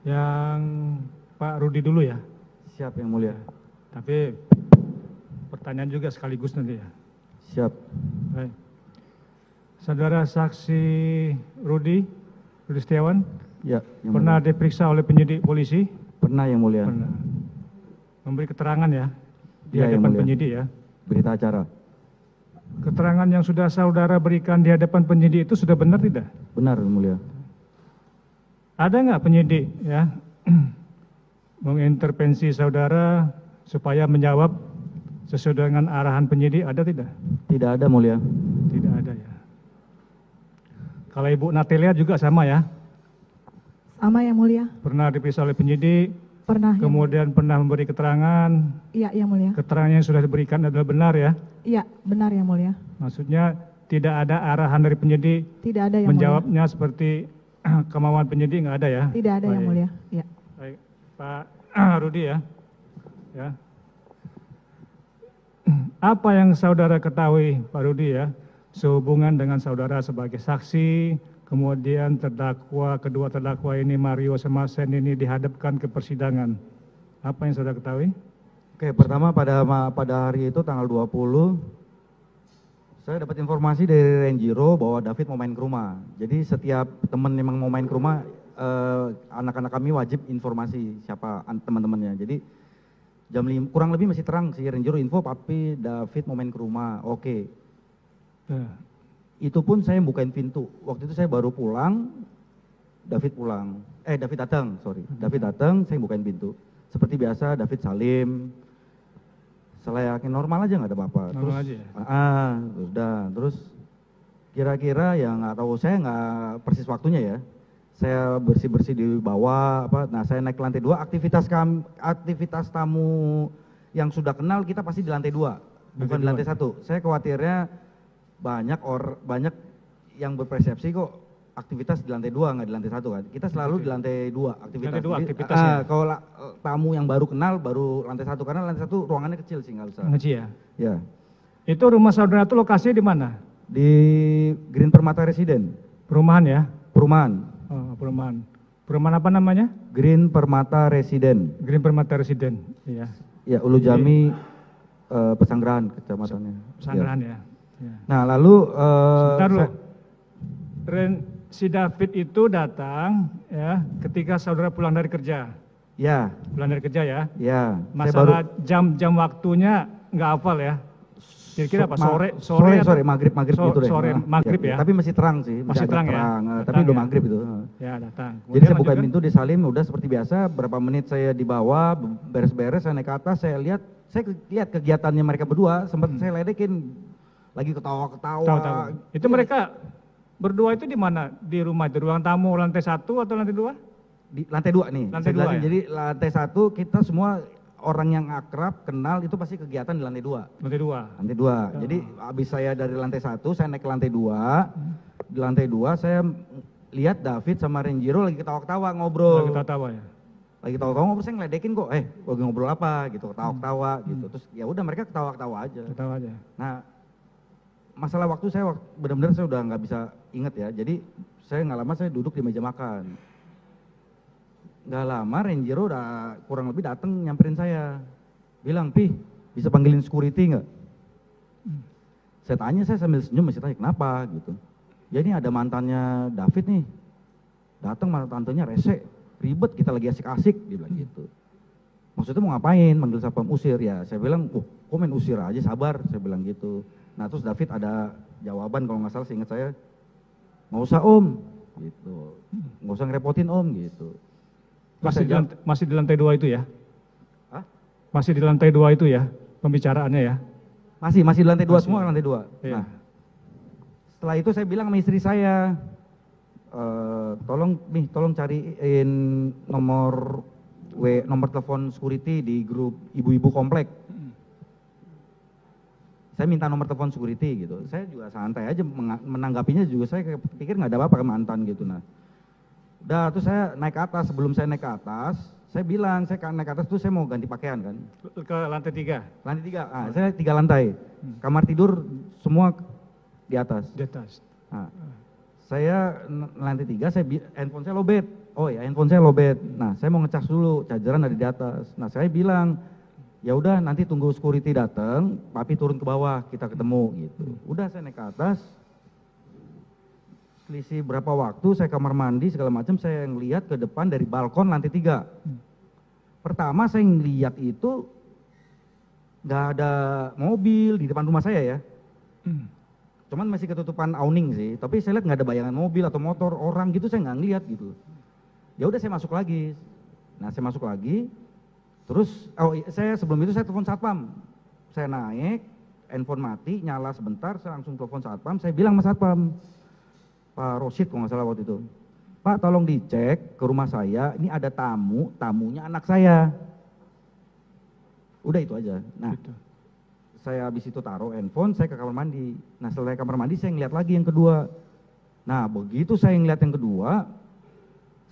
Yang Pak Rudi dulu ya. Siap Yang Mulia. Tapi pertanyaan juga sekaligus nanti ya. Siap. Baik. Saudara saksi Rudi Setiawan, Ya, Yang pernah Mulia. diperiksa oleh penyidik polisi? Pernah Yang Mulia. Pernah. Memberi keterangan ya di Iya, Yang hadapan Mulia. penyidik ya. Berita acara. Keterangan yang sudah saudara berikan di hadapan penyidik itu sudah benar tidak? Benar Yang Mulia. Ada nggak penyidik ya mengintervensi saudara supaya menjawab sesuai dengan arahan penyidik, ada tidak? Tidak ada Mulia. Tidak ada ya. Kalau Ibu Natalia juga sama ya? Sama Yang Mulia. Pernah diperiksa oleh penyidik, Pernah. kemudian pernah memberi keterangan, Iya Yang Mulia. keterangan yang sudah diberikan adalah benar ya? Iya benar Yang Mulia. Maksudnya tidak ada arahan dari penyidik Tidak ada Yang Mulia. menjawabnya seperti kemauan penyidik, nggak ada ya? Tidak ada Yang Baik. Mulia. Iya. Baik, Pak Rudi ya. Ya. Apa yang saudara ketahui Pak Rudi ya, sehubungan dengan saudara sebagai saksi, kemudian kedua terdakwa ini Mario sama Sen ini dihadapkan ke persidangan. Apa yang saudara ketahui? Oke, pertama pada hari itu tanggal 20, saya dapat informasi dari Renjiro bahwa David mau main ke rumah. Jadi setiap teman memang mau main ke rumah, anak-anak kami wajib informasi siapa teman-temannya. Jadi jam 5, kurang lebih masih terang si Renjiro info, tapi David mau main ke rumah. Oke. Ya. Itu pun saya bukain pintu. Waktu itu saya baru pulang, David datang, David datang, saya bukain pintu. Seperti biasa, David salim. Saya yakin normal aja, nggak ada apa-apa. Normal aja ya? Terus kira-kira ya nggak tahu, saya nggak persis waktunya ya. Saya bersih-bersih di bawah, nah saya naik ke lantai 2, aktivitas tamu yang sudah kenal kita pasti di lantai 2, bukan di lantai 1. Saya khawatirnya banyak yang berpersepsi kok aktivitas di lantai 2 nggak di lantai 1 kan. Kita selalu di lantai 2 aktivitas. Lantai 2 aktivitasnya. Kalau tamu yang baru kenal baru lantai 1, karena lantai 1 ruangannya kecil sih, nggak usah. Kecil ya? Ya. Itu rumah saudara itu lokasinya di mana? Di Green Permata Residen. Perumahan ya? Perumahan. Oh, perumahan. Perumahan apa namanya? Green Permata Residen. Green Permata Residen. Iya. Ya, Ulu Jami, Pesanggerahan kecamatannya. Pesanggerahan ya. Ya. Nah, lalu Sebentar dulu. Si David itu datang ya ketika saudara pulang dari kerja. ya, Pulang dari kerja ya. ya. Masalah jam waktunya nggak hafal ya. Kira-kira apa? Sore maghrib gitu deh. Sore maghrib ya. Tapi masih terang sih, Masih terang ya. tapi Datang udah ya. maghrib itu. Ya datang. Jadi saya buka lanjutkan. pintu, disalim, udah seperti biasa. Berapa menit saya di bawah, beres-beres, saya naik ke atas, saya lihat kegiatannya mereka berdua. Sempat saya ledekin, lagi ketawa-ketawa. Tahu. Itu mereka berdua itu di mana? Di rumah, di ruang tamu lantai 1 atau lantai 2? Di lantai 2 nih. Lantai Saya 2 jelasin. ya? Jadi lantai 1 kita semua orang yang akrab, kenal itu pasti kegiatan di lantai 2. Lantai 2. Lantai 2. Jadi habis saya dari lantai 1, saya naik ke lantai 2. Di lantai 2 saya lihat David sama Renjiro lagi ketawa-ketawa ngobrol. Kita tahu ya. Lagi ketawa-ketawa ngobrol, saya ngeledekin kok, lagi ngobrol apa gitu, ketawa-ketawa gitu. Terus ya udah mereka ketawa-ketawa aja. Ketawa aja. Nah, masalah waktu saya benar-benar saya udah nggak bisa inget ya. Jadi saya nggak lama saya duduk di meja makan. Nggak lama Renjiro udah kurang lebih datang nyamperin saya. Bilang, "Pi, bisa panggilin security nggak?" Saya tanya, saya sambil senyum masih tanya, "Kenapa?" gitu. Ya ini ada mantannya David nih. Datang mantannya rese, ribet kita lagi asik-asik, dia bilang gitu. Maksudnya mau ngapain? Manggil satpam, usir ya. Saya bilang, kok main usir aja, sabar, saya bilang gitu. Nah terus David ada jawaban kalau nggak salah seingat saya, "Nggak usah om," gitu. "Nggak usah ngerepotin om," gitu. Masih di lantai 2 itu ya? Hah? Masih di lantai 2 itu ya pembicaraannya ya? Masih di lantai 2 semua, lantai 2. Iya. Nah, setelah itu saya bilang sama istri saya, tolong cariin nomor telepon security di grup ibu-ibu komplek. Saya minta nomor telepon security gitu. Saya juga santai aja menanggapinya juga, saya pikir nggak ada apa-apa ke mantan gitu. Nah, udah terus saya naik ke atas. Sebelum saya naik ke atas, saya bilang saya naik ke atas tuh saya mau ganti pakaian kan. Ke lantai 3? Lantai 3, saya 3 lantai. Kamar tidur semua di atas. Di atas. Nah, saya lantai 3, handphone saya lowbat. Oh ya, handphone saya lowbat. Nah, saya mau ngecas dulu, chargeran ada di atas. Nah, saya bilang, ya udah nanti tunggu security datang, papi turun ke bawah, kita ketemu gitu. Udah saya naik ke atas. Selisih berapa waktu saya kamar mandi segala macam, saya ngelihat ke depan dari balkon lantai 3. Pertama saya ngelihat itu nggak ada mobil di depan rumah saya ya. Cuman masih ketutupan awning sih, tapi saya lihat nggak ada bayangan mobil atau motor, orang gitu saya nggak ngelihat gitu. Ya udah saya masuk lagi. Nah, saya masuk lagi. Terus saya sebelum itu saya telepon satpam. Saya naik, handphone mati, nyala sebentar, saya langsung telepon satpam, saya bilang sama satpam, Pak Rosid kalau nggak salah waktu itu, Pak tolong dicek ke rumah saya, ini ada tamu, tamunya anak saya. Udah itu aja. Nah, saya habis itu taruh handphone, saya ke kamar mandi. Nah, setelah kamar mandi saya ngeliat lagi yang kedua. Nah, begitu saya ngeliat yang kedua,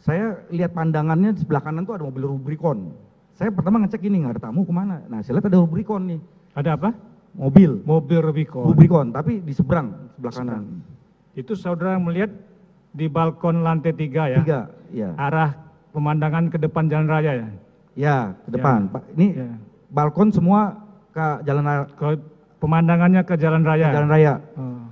saya lihat pandangannya di sebelah kanan tuh ada mobil Rubicon. Saya pertama ngecek ini nggak ada tamu kemana. Nah, saya lihat ada Rubicon nih. Ada apa? Mobil. Mobil Rubicon. Rubicon, tapi di seberang, sebelah kanan. Itu saudara melihat di balkon lantai 3 ya? 3, ya. Arah pemandangan ke depan jalan raya ya? Ya, ke depan. Pak, ini balkon semua ke jalan raya. Pemandangannya ke jalan raya? Ke jalan raya. Oh.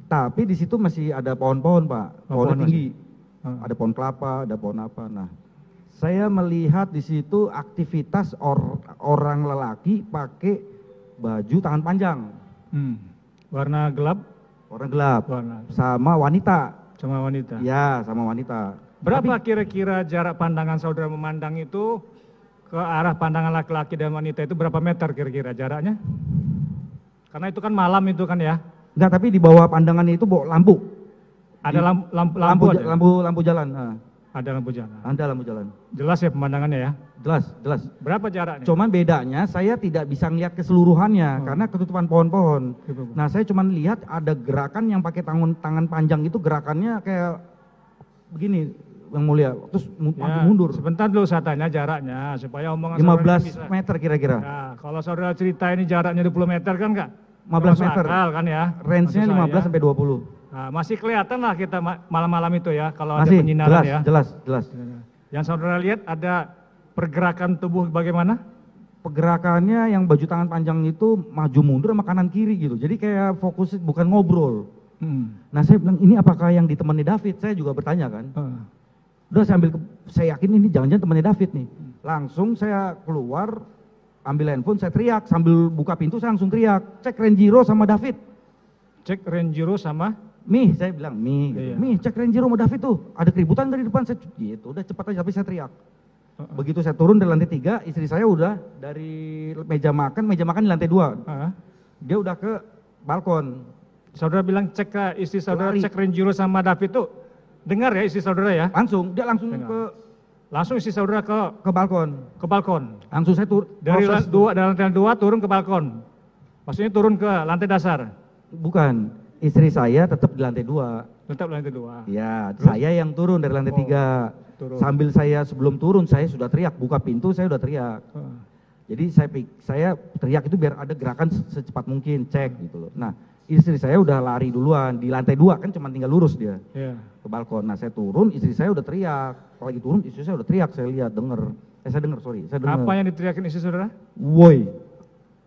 Tapi di situ masih ada pohon-pohon, Pak. Pohonnya tinggi. Ada pohon kelapa, ada pohon apa. Nah, saya melihat di situ aktivitas orang lelaki pakai baju tangan panjang. Warna gelap? Warna gelap. Warna. Sama wanita. Sama wanita? Ya, sama wanita. Berapa kira-kira jarak pandangan saudara memandang itu ke arah pandangan laki-laki dan wanita itu berapa meter kira-kira jaraknya? Karena itu kan malam itu kan ya? Enggak, tapi di bawah pandangannya itu bawa lampu. Ada lampu jalan. Nah. Ada lampu jalan. Ada lampu jalan. Jelas ya pemandangannya ya? Jelas. Berapa jaraknya? Cuman bedanya saya tidak bisa ngelihat keseluruhannya karena ketutupan pohon-pohon. Nah, saya cuman lihat ada gerakan yang pakai tangan panjang itu gerakannya kayak begini, Yang Mulia. Terus mundur. Sebentar dulu saya tanya jaraknya supaya omongan 15 meter kira-kira. Nah, kalau saudara cerita ini jaraknya 20 meter kan enggak? 15 meter. Akal kan ya? Range-nya 15 sampai 20. Nah, masih kelihatan lah kita malam-malam itu ya kalau ada penyinaran ya. Jelas. Yang saudara lihat ada pergerakan tubuh bagaimana? Pergerakannya yang baju tangan panjang itu maju mundur sama kanan kiri gitu. Jadi kayak fokus bukan ngobrol. Nah, saya bilang ini apakah yang ditemani David? Saya juga bertanya kan. Udah saya yakin ini jangan-jangan temannya David nih. Langsung saya keluar, ambil handphone, saya teriak sambil buka pintu saya langsung teriak, cek Renjiro sama David. Cek Renjiro sama? Mi, saya bilang Mi, gitu. Mi cek Renjiro sama David tuh, ada keributan dari depan, saya gitu, udah cepat aja, tapi saya teriak. Begitu saya turun dari lantai 3, istri saya udah dari meja makan di lantai 2. Dia udah ke balkon. Saudara bilang cek ke istri saudara, cek Renjiro sama David tuh, dengar ya istri saudara ya? Dia langsung dengar. Langsung istri saudara ke balkon. Ke balkon. Langsung saya turun. Dari lantai 2 turun ke balkon. Maksudnya turun ke lantai dasar. Bukan. Istri saya tetap di lantai 2. Tetap di lantai 2. Ya, saya yang turun dari lantai 3. Turun. Sambil saya sebelum turun saya sudah teriak, buka pintu saya sudah teriak. Jadi saya teriak itu biar ada gerakan secepat mungkin, cek gitu loh. Nah, istri saya udah lari duluan di lantai 2 kan cuma tinggal lurus dia. Ke balkon. Nah, saya turun, istri saya udah teriak. Apalagi turun istri saya udah teriak, saya lihat saya dengar. Apa yang diteriakin istri saudara? Woi.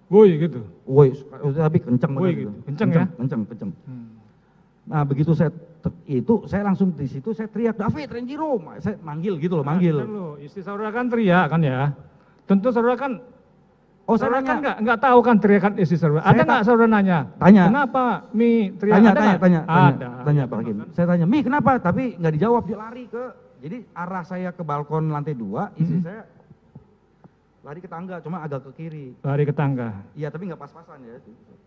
Woi gitu. Woi, tapi kencang banget gitu. Kencang ya? Kencang. Nah, begitu saya langsung di situ saya teriak, David, Renjiro, saya manggil gitu loh, manggil. Istri saudara kan teriak kan ya? Tentu saudara kan saudara kan enggak tahu kan teriakan istri saudara. Ada enggak saudara nanya? Tanya. Kenapa Mi teriak? Tanya Pak Hakim. Saya tanya, Mi kenapa? Tapi enggak dijawab, dia lari jadi arah saya ke balkon lantai 2, istri saya lari ke tangga, cuma agak ke kiri. Lari ke tangga? Iya, tapi nggak pas-pasan ya.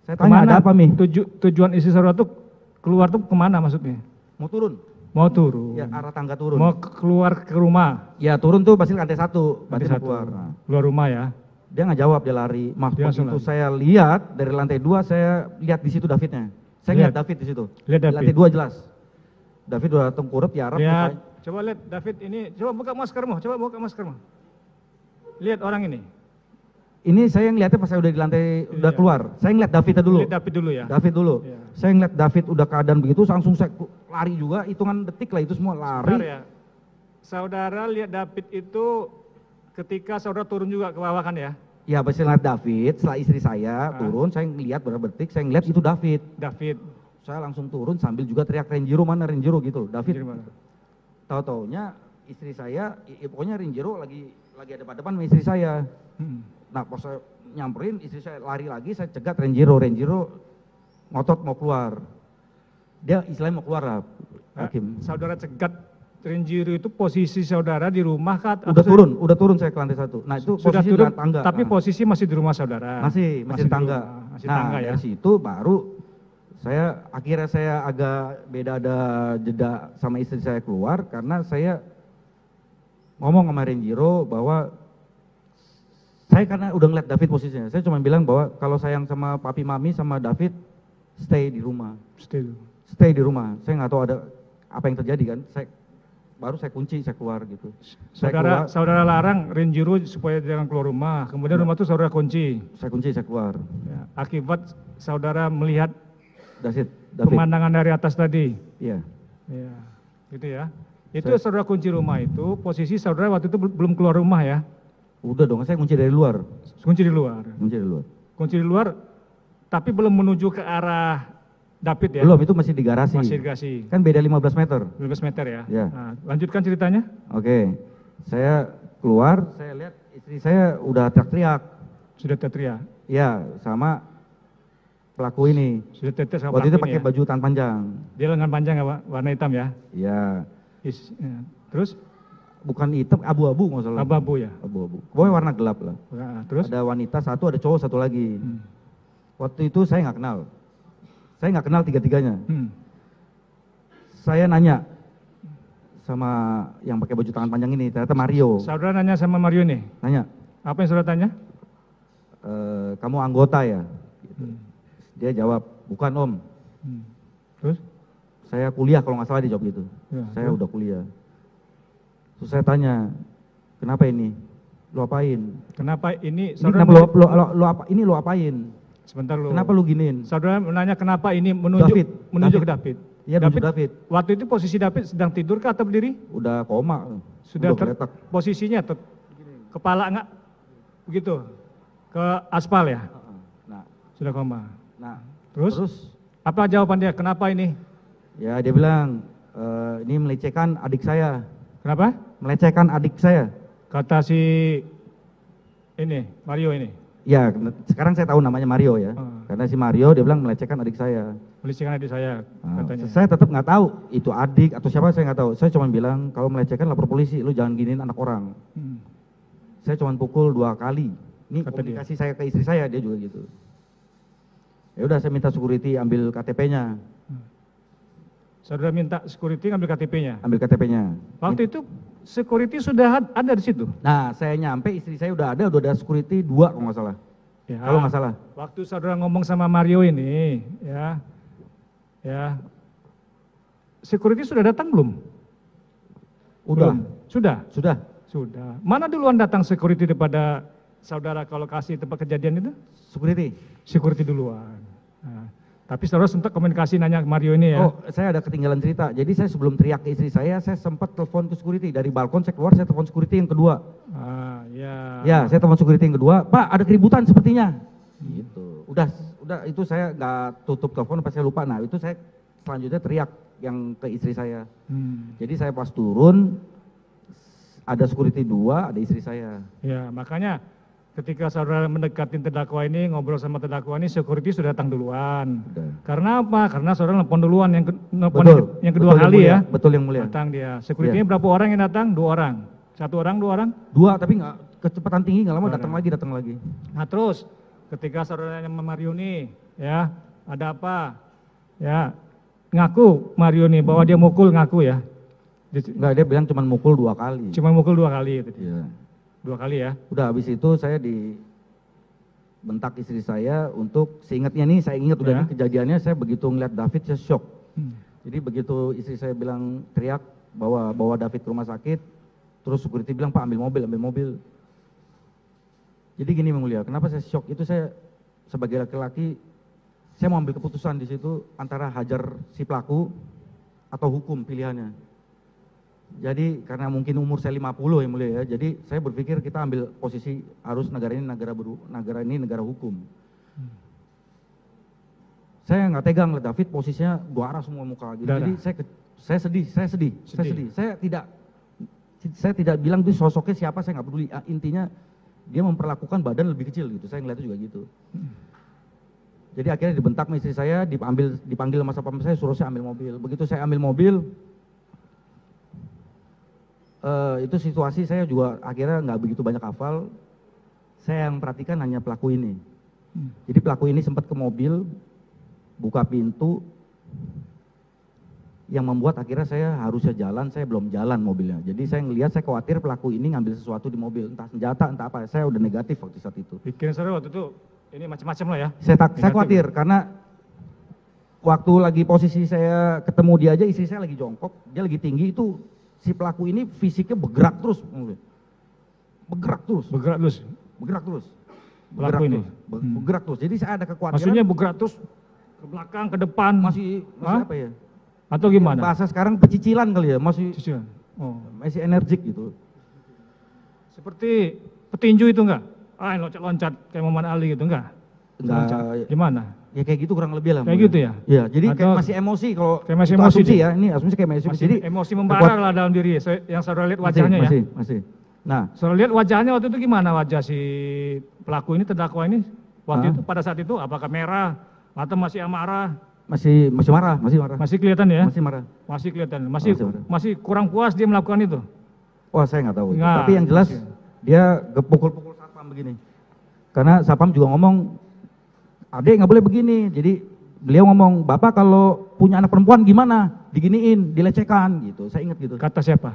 Saya tanya ada apa, Mi? Tujuan istri saudara tuh keluar tuh kemana maksudnya? Mau turun. Ya, arah tangga turun. Mau keluar ke rumah? Ya, turun tuh pasti lantai 1. Lantai 1. Keluar. Keluar rumah ya? Dia nggak jawab, dia lari. Begitu saya lihat dari lantai 2, saya lihat di situ Davidnya. Saya lihat David di situ. Lihat David. Lantai 2 jelas. David udah tengkurap di Arab. Coba lihat David ini, coba buka maskermu. Lihat orang ini. Ini saya ngeliatnya pas saya udah di lantai, udah keluar. Saya ngeliat Davidnya dulu. Lihat David dulu ya? David dulu. Saya ngeliat David udah keadaan begitu, langsung saya lari juga, hitungan detik lah itu semua lari. saudara lihat David itu ketika saudara turun juga ke bawah kan ya? Ya, pas saya lihat David, setelah istri saya turun, saya ngelihat beberapa detik, saya ngelihat itu David. David. Saya langsung turun sambil juga teriak Renjiro, mana Renjiro gitu loh, David. Tahu-taunya istri saya, pokoknya Renjiro lagi ada depan sama istri saya. Nah, pas saya nyamperin, istri saya lari lagi, saya cegat Renjiro ngotot mau keluar. Dia istilahnya mau keluar lah, Hakim. Saudara cegat Renjiro itu posisi saudara di rumah kan? Udah turun saya ke lantai 1. Nah itu sudah posisi turun, di tangga. tapi posisi masih di rumah saudara? Masih di tangga. Masih tangga ya? Dari situ baru akhirnya saya agak beda, ada jeda sama istri saya keluar, karena saya ngomong sama Renjiro bahwa saya karena udah ngeliat David posisinya, saya cuma bilang bahwa kalau sayang sama papi mami sama David, stay di rumah. Stay di rumah. Saya nggak tahu ada apa yang terjadi kan. Baru saya kunci, saya keluar gitu. Saudara larang Renjiro supaya jangan keluar rumah, kemudian rumah itu saudara kunci. Saya kunci, saya keluar. Ya, akibat saudara melihat David. Pemandangan dari atas tadi. Iya. Ya, gitu ya. Itu saudara kunci rumah itu, posisi saudara waktu itu belum keluar rumah ya? Udah dong, saya kunci dari luar. Kunci di luar? Kunci di luar. Kunci di luar, tapi belum menuju ke arah David ya? Belum, itu masih di garasi. Masih di garasi. Kan beda 15 meter. 15 meter ya? Ya. Nah, lanjutkan ceritanya. Oke, saya keluar, saya lihat istri saya udah teriak-teriak. Sudah teriak? Ya, sama pelaku ini. Sudah teriak sama waktu pelaku itu pakai baju tangan panjang. Dia lengan panjang warna hitam ya? Iya. Terus? Bukan hitam, abu-abu nggak salah. Abu-abu ya? Abu-abu. Pokoknya warna gelap lah. Nah, terus? Ada wanita satu, ada cowok satu lagi. Waktu itu saya nggak kenal. Saya nggak kenal tiga-tiganya. Saya nanya sama yang pakai baju tangan panjang ini, ternyata Mario. Saudara nanya sama Mario nih? Nanya. Apa yang saudara tanya? Kamu anggota ya? Dia jawab, bukan om. Terus? Saya kuliah kalau nggak salah dia jawab gitu. Ya, saya udah kuliah. Terus saya tanya, kenapa ini? Lu apain? Kenapa ini? Saudara ini lu apain? Sebentar lu. Kenapa lu giniin? Saudara menanya kenapa ini menunjuk ke David. Iya, menunjuk David. Waktu itu posisi David sedang tidur kah atau berdiri? Udah koma. Sudah posisinya kepala enggak begitu ke aspal ya? Nah, sudah koma. Nah, terus apa jawaban dia? Kenapa ini? Ya dia bilang ini melecehkan adik saya. Kenapa? Melecehkan adik saya. Kata si ini Mario ini. Ya, sekarang saya tahu namanya Mario ya. Karena si Mario dia bilang melecehkan adik saya. Melecehkan adik saya katanya. Saya tetap nggak tahu itu adik atau siapa, saya nggak tahu. Saya cuma bilang kalau melecehkan lapor polisi, lu jangan giniin anak orang. Saya cuma pukul 2 kali. Ini komunikasi saya ke istri saya, dia juga gitu. Ya udah saya minta security ambil KTP-nya. Saudara minta security ambil KTP-nya? Ambil KTP-nya. Waktu itu security sudah ada di situ? Nah, saya nyampe istri saya udah ada security 2 kalau nggak salah. Ya, kalau nggak salah. Waktu saudara ngomong sama Mario ini, ya, security sudah datang belum? Udah. Belum. Sudah? Sudah. Sudah. Mana duluan datang security daripada saudara ke lokasi tempat kejadian itu? Security. Security duluan. Nah, tapi saudara sempat komunikasi nanya ke Mario ini ya? Oh, saya ada ketinggalan cerita. Jadi saya sebelum teriak ke istri saya sempat telepon ke security. Dari balkon saya keluar, saya telepon security yang kedua. Ya, saya telepon security yang kedua. Pak, ada keributan sepertinya. Gitu. Udah itu saya nggak tutup telepon, pas saya lupa. Nah, itu saya selanjutnya teriak yang ke istri saya. Jadi saya pas turun, ada security 2, ada istri saya. Ya, makanya ketika saudara mendekatin terdakwa ini, ngobrol sama terdakwa ini, security sudah datang duluan. Karena apa? Karena saudara nelpon duluan yang kedua kali ya. Betul yang mulia. Datang dia. Security-nya berapa orang yang datang? 2 orang. 1 orang, 2 orang? 2, tapi nggak kecepatan tinggi, nggak lama datang lagi. Nah terus ketika saudara sama Mario nih, ya ada apa? Ya ngaku Mario nih bahwa dia mukul, ngaku ya? Enggak, dia bilang cuma mukul 2 kali. Cuma mukul 2 kali gitu. Iya. 2 kali ya? Udah habis itu saya dibentak istri saya untuk, seingatnya nih, saya ingat udah nih kejadiannya, saya begitu ngeliat David saya shock. Jadi begitu istri saya bilang teriak bawa David ke rumah sakit, terus security bilang, Pak ambil mobil. Jadi gini Yang Mulia, kenapa saya shock itu, saya sebagai laki-laki, saya mau ambil keputusan di situ antara hajar si pelaku atau hukum pilihannya. Jadi karena mungkin umur saya 50 yang mulia ya, jadi saya berpikir kita ambil posisi harus negara ini negara hukum. Saya nggak tegang lihat David posisinya dua arah semua muka gitu. Jadi saya sedih. Saya tidak bilang itu sosoknya siapa, saya nggak peduli. Intinya dia memperlakukan badan lebih kecil gitu. Saya ngeliatnya juga gitu. Jadi akhirnya dibentak sama istri saya, dipanggil sama satpam saya, suruh saya ambil mobil. Begitu saya ambil mobil, itu situasi saya juga akhirnya nggak begitu banyak hafal. Saya yang perhatikan hanya pelaku ini. Jadi pelaku ini sempat ke mobil, buka pintu, yang membuat akhirnya saya harusnya jalan, saya belum jalan mobilnya. Jadi saya ngelihat, saya khawatir pelaku ini ngambil sesuatu di mobil, entah senjata, entah apa. Saya udah negatif waktu saat itu. Pikiran saya waktu itu ini macam-macam lah ya. Saya khawatir karena waktu lagi posisi saya ketemu dia aja, istri saya lagi jongkok, dia lagi tinggi, itu si pelaku ini fisiknya bergerak terus. Pelaku ini? Bergerak terus. Jadi saya ada kekhawatiran. Maksudnya bergerak terus ke belakang, ke depan? Masih apa ya? Atau gimana? Bahasa sekarang pecicilan kali ya, masih masih energik gitu. Seperti petinju itu enggak? Loncat-loncat kayak Muhammad Ali gitu enggak? Enggak. Gimana? Ya kayak gitu kurang lebih lah. Kayak gitu ya? Iya, jadi kayak masih emosi kalau kayak masih emosi asumsi ya, ini asumsi kayak emosi. Masih Jadi emosi membara lah dalam diri, yang saudara lihat wajahnya ya? Masih. Nah, saudara lihat wajahnya waktu itu gimana wajah si pelaku ini, terdakwa ini? Waktu itu, pada saat itu, apakah merah atau masih amarah? Masih marah. Masih kelihatan ya? Masih marah. Masih kelihatan. Masih kurang puas dia melakukan itu? Wah, saya nggak tahu. Nggak, tapi yang jelas dia pukul-pukul satpam begini. Karena satpam juga ngomong, adek nggak boleh begini. Jadi beliau ngomong, Bapak kalau punya anak perempuan gimana? Diginiin, dilecehkan gitu. Saya ingat gitu. Kata siapa?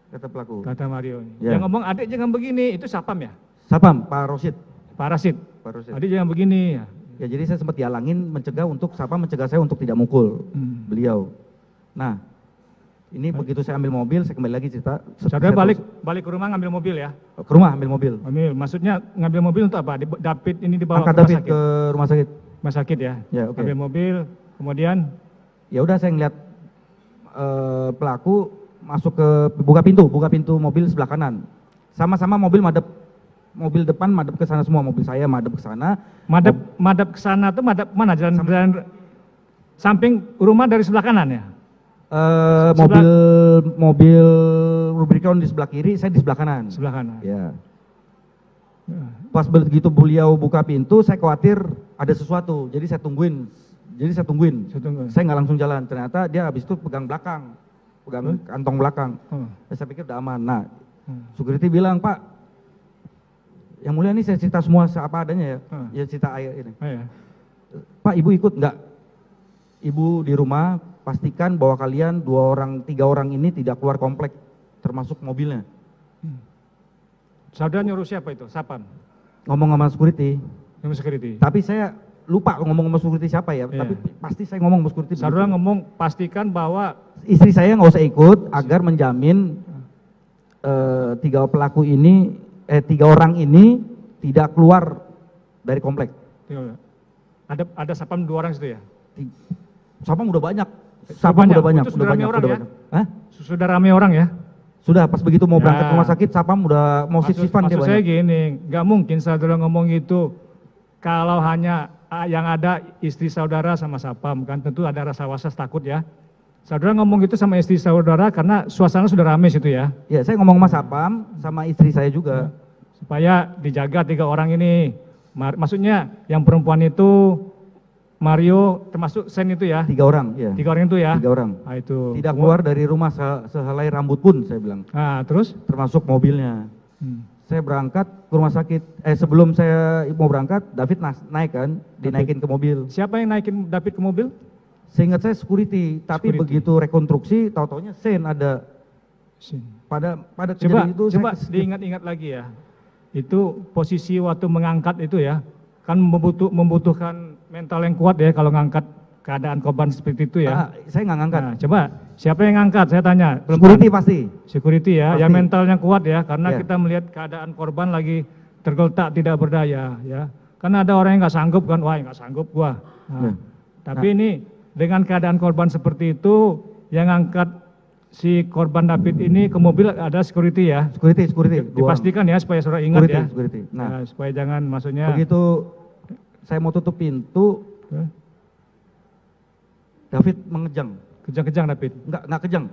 Kata pelaku. Kata Mario. Ya. Yang ngomong, adek jangan begini, itu satpam ya? Satpam, Pak Rosid. Pak Rasid. Adek jangan begini. Ya jadi saya sempat dihalangin satpam mencegah saya untuk tidak mukul beliau. Nah, ini begitu saya ambil mobil, saya kembali lagi cerita. Saudara balik ke rumah ngambil mobil ya? Ke rumah ambil mobil. Maksudnya ngambil mobil untuk apa? David ini dibawa angkat ke rumah David sakit? ke rumah sakit. Rumah sakit ya? Ya, oke. Ambil mobil, kemudian? Ya udah saya ngeliat pelaku masuk ke buka pintu mobil sebelah kanan. Sama-sama mobil depan madep ke sana semua, mobil saya madep ke sana. Madep ke sana tuh madep mana? Jalan samping rumah dari sebelah kanan ya? Mobil Rubicon di sebelah kiri, saya di sebelah kanan. Sebelah kanan. Ya. Pas begitu beliau buka pintu, saya khawatir ada sesuatu, jadi saya tungguin. Saya nggak langsung jalan. Ternyata dia habis itu pegang kantong belakang. Saya pikir udah aman. Nah, security bilang, Pak, yang mulia ini saya cerita semua apa adanya ya. Ya cerita ayah ini. Pak, ibu ikut enggak? Ibu di rumah pastikan bahwa kalian 3 orang ini tidak keluar komplek, termasuk mobilnya. Saudara nyuruh siapa itu? Sapam? Ngomong sama security. Tapi saya lupa ngomong sama security siapa ya, tapi pasti saya ngomong sama security. Saudara ngomong pastikan bahwa istri saya nggak usah ikut agar menjamin 3 orang ini tidak keluar dari komplek. Ada sapam 2 orang situ ya? Sapam udah banyak. Itu sudah ramai orang ya? Hah? Sudah ramai orang ya? Sudah, pas begitu mau berangkat ke rumah sakit, sapam udah mau sisifan dia banyak. Maksud saya gini, nggak mungkin saudara ngomong itu kalau hanya yang ada istri saudara sama sapam, kan tentu ada rasa was-was takut ya. Saudara ngomong itu sama istri saudara karena suasana sudah ramai situ ya? Ya, saya ngomong sama sapam, sama istri saya juga. Supaya dijaga 3 orang ini. Maksudnya yang perempuan itu Mario termasuk Sen itu ya? 3 orang, ya. 3 orang itu ya? 3 orang. Nah, itu. Tidak keluar dari rumah sehelai rambut pun, saya bilang. Nah, terus? Termasuk mobilnya. Saya berangkat ke rumah sakit, sebelum saya mau berangkat, David naik kan, dinaikin ke mobil. Siapa yang naikin David ke mobil? Seingat saya security, tapi begitu rekonstruksi, tahu-taunya Sen ada. Pada kejadian itu coba diingat-ingat lagi ya. Itu posisi waktu mengangkat itu ya, kan membutuhkan mental yang kuat ya kalau ngangkat keadaan korban seperti itu ya. Saya nggak ngangkat. Nah, coba siapa yang ngangkat? Saya tanya. Security pasti. Security ya, pasti. ya mentalnya kuat ya, karena kita melihat keadaan korban lagi tergeletak tidak berdaya ya. Karena ada orang yang nggak sanggup kan, wah nggak sanggup gua. Tapi ini dengan keadaan korban seperti itu, yang ngangkat si korban David ini ke mobil ada security ya. Security, dua orang. Dipastikan ya supaya saudara ingat ya. Security. Nah, Ya, supaya jangan maksudnya. begitu saya mau tutup pintu, David mengejang. Kejang-kejang David. Enggak kejang.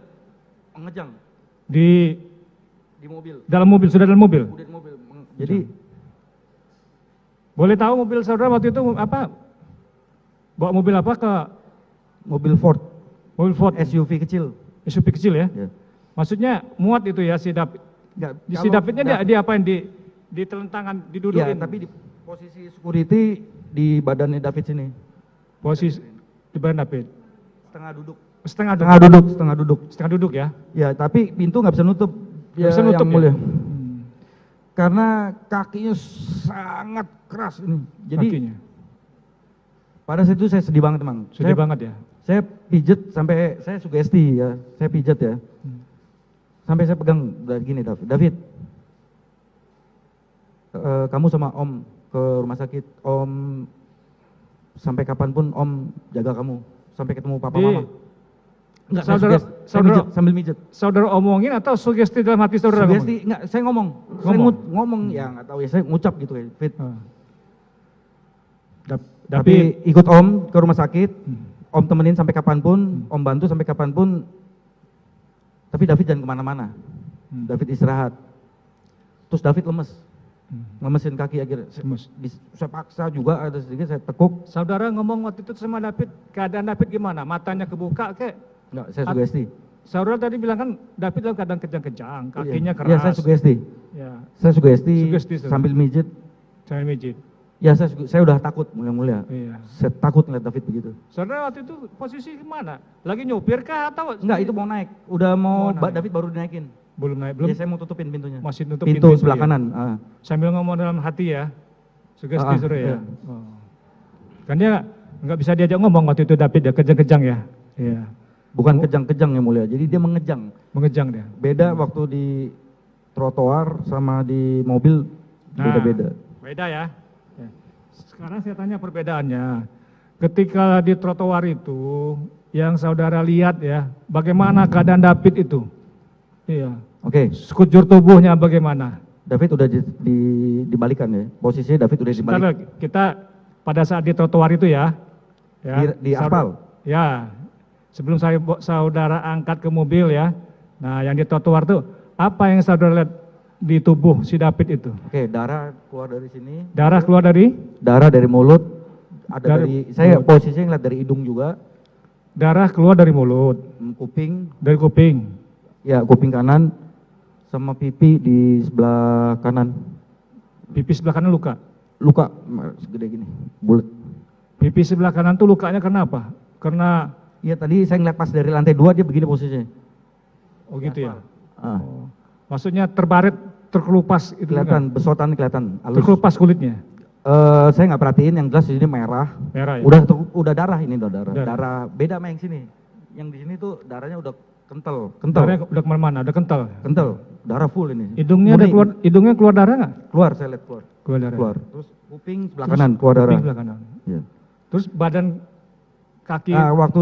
Mengejang Di di mobil. dalam mobil, sudah dalam mobil. Udah di mobil. Jadi Boleh tahu mobil saudara waktu itu apa? Bawa mobil apa ke mobil Ford, mobil Ford? SUV kecil. SUV kecil ya? Ya. Maksudnya muat itu ya si David. Enggak, Si Davidnya dia apain di telentangan, ya, didudukin. tapi di posisi security di badannya David sini. Posisi di badan David. Setengah duduk. Setengah Setengah duduk ya? Ya, tapi pintu nggak bisa nutup. Nggak bisa nutup yang ya? mulia. Karena kakinya sangat keras ini. Jadi Kakinya. pada saat itu saya sedih banget, Mang. Sedih banget ya? Saya pijet sampai saya sugesti ya, saya pijet ya. Sampai saya pegang dari gini, David. Kamu sama Om ke rumah sakit, Om sampai kapanpun Om jaga kamu, sampai ketemu Papa Mama. Enggak, sambil mijet. Saudara omongin atau sugesti dalam hati saudara? Sugesti, enggak, saya ngomong. Saya ngomong ya nggak tahu ya, saya ngucap gitu ya, Fit. Tapi ikut Om ke rumah sakit, Om temenin sampai kapanpun, Om bantu sampai kapanpun. Tapi David jangan kemana-mana. David istirahat. Terus David lemes. Lemesin kaki akhirnya. Saya paksa juga ada sedikit, saya tekuk. Saudara ngomong waktu itu sama David, keadaan David gimana? Matanya kebuka kek? Enggak, saya sugesti. Saudara tadi bilang kan David dalam keadaan kejang-kejang, kakinya keras. Iya, saya sugesti. Ya. Saya sugesti Sugesti, sambil mijit. Sambil mijit. Ya, saya udah takut mulia-mulia. Iya. Saya takut ngeliat David begitu. Saudara waktu itu posisi gimana? Lagi nyopir kah atau? Enggak, itu mau naik. Udah mau naik. David baru dinaikin. Belum naik, belum. Ya, saya mau tutupin pintunya. Masih nutup pintu sebelah ya? kanan. Sambil ngomong dalam hati ya, sugesti saudara ya. Iya. Oh. Kan dia nggak bisa diajak ngomong waktu itu David ya, kejang-kejang ya. Iya. Bukan kejang-kejang yang mulia, jadi dia mengejang. Mengejang dia. Beda waktu di trotoar sama di mobil, beda-beda. Beda ya. Ya. Sekarang saya tanya perbedaannya. Ketika di trotoar itu, yang saudara lihat ya, bagaimana keadaan David itu? Iya. Oke. Sekujur tubuhnya bagaimana? David udah dibalikan ya, posisinya David udah dibalik. Sebentar, kita pada saat di trotoar itu ya. Di aspal? Ya. Sebelum saudara angkat ke mobil ya. Nah, yang di trotoar itu apa yang saudara lihat di tubuh si David itu? Oke, darah keluar dari sini. Darah keluar dari? Darah dari mulut. Ada dari saya mulut. posisinya ngeliat dari hidung juga. Darah keluar dari mulut. Kuping. Dari kuping. Ya, kuping kanan sama pipi di sebelah kanan. Pipi sebelah kanan luka. Luka segede gini, bulat. Pipi sebelah kanan tuh lukanya kenapa? Karena Iya, tadi saya ngeliat pas dari lantai 2 dia begini posisinya. oh gitu ya. Oh. Maksudnya terbaret, terkelupas itu Kelihatan, besotan kelihatan, halus. terkelupas kulitnya. Saya nggak perhatiin, yang jelas di sini merah. Merah ya. Udah darah ini, udah darah. Darah. Darah beda sama yang sini. Yang di sini tuh darahnya udah kental. Darahnya udah kemana-mana, udah kental. Kental, darah full ini. Hidungnya ada keluar darah nggak? Keluar, saya lihat keluar. Keluar darah. Keluar. Terus kuping sebelah kanan keluar darah. Kuping sebelah kanan. Ya. Terus badan kaki Waktu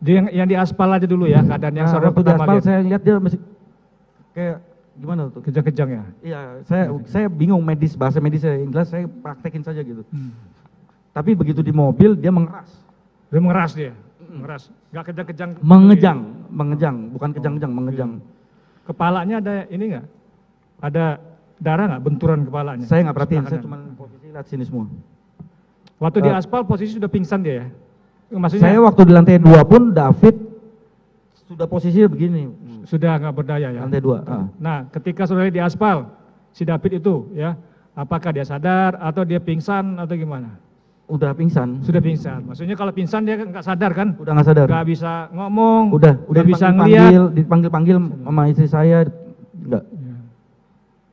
yang di aspal aja dulu ya, keadaan yang saudara waktu di pertama aspal lihat. saya lihat dia masih kayak gimana tuh? Kejang-kejang ya. Iya, saya bingung bahasa medisnya. Yang jelas saya praktekin saja gitu. Tapi begitu di mobil dia mengeras. Dia mengeras dia. Mengeras. Nggak kejang-kejang. Mengejang, bukan kejang-kejang, mengejang. Kepalanya ada ini nggak? Ada darah nggak benturan kepalanya? Saya nggak perhatiin, Sebelah saya kanan. cuma posisi lihat sini semua. Waktu di aspal posisi sudah pingsan dia ya? Maksudnya Saya waktu di lantai 2 pun David sudah posisinya begini. sudah nggak berdaya ya? Lantai 2. Nah, ketika saudara di aspal, si David itu ya, apakah dia sadar atau dia pingsan atau gimana? Udah pingsan. Sudah pingsan. Maksudnya kalau pingsan dia nggak sadar kan? Udah nggak sadar. Nggak bisa ngomong. Udah bisa ngeliat. dipanggil sama istri saya. Enggak.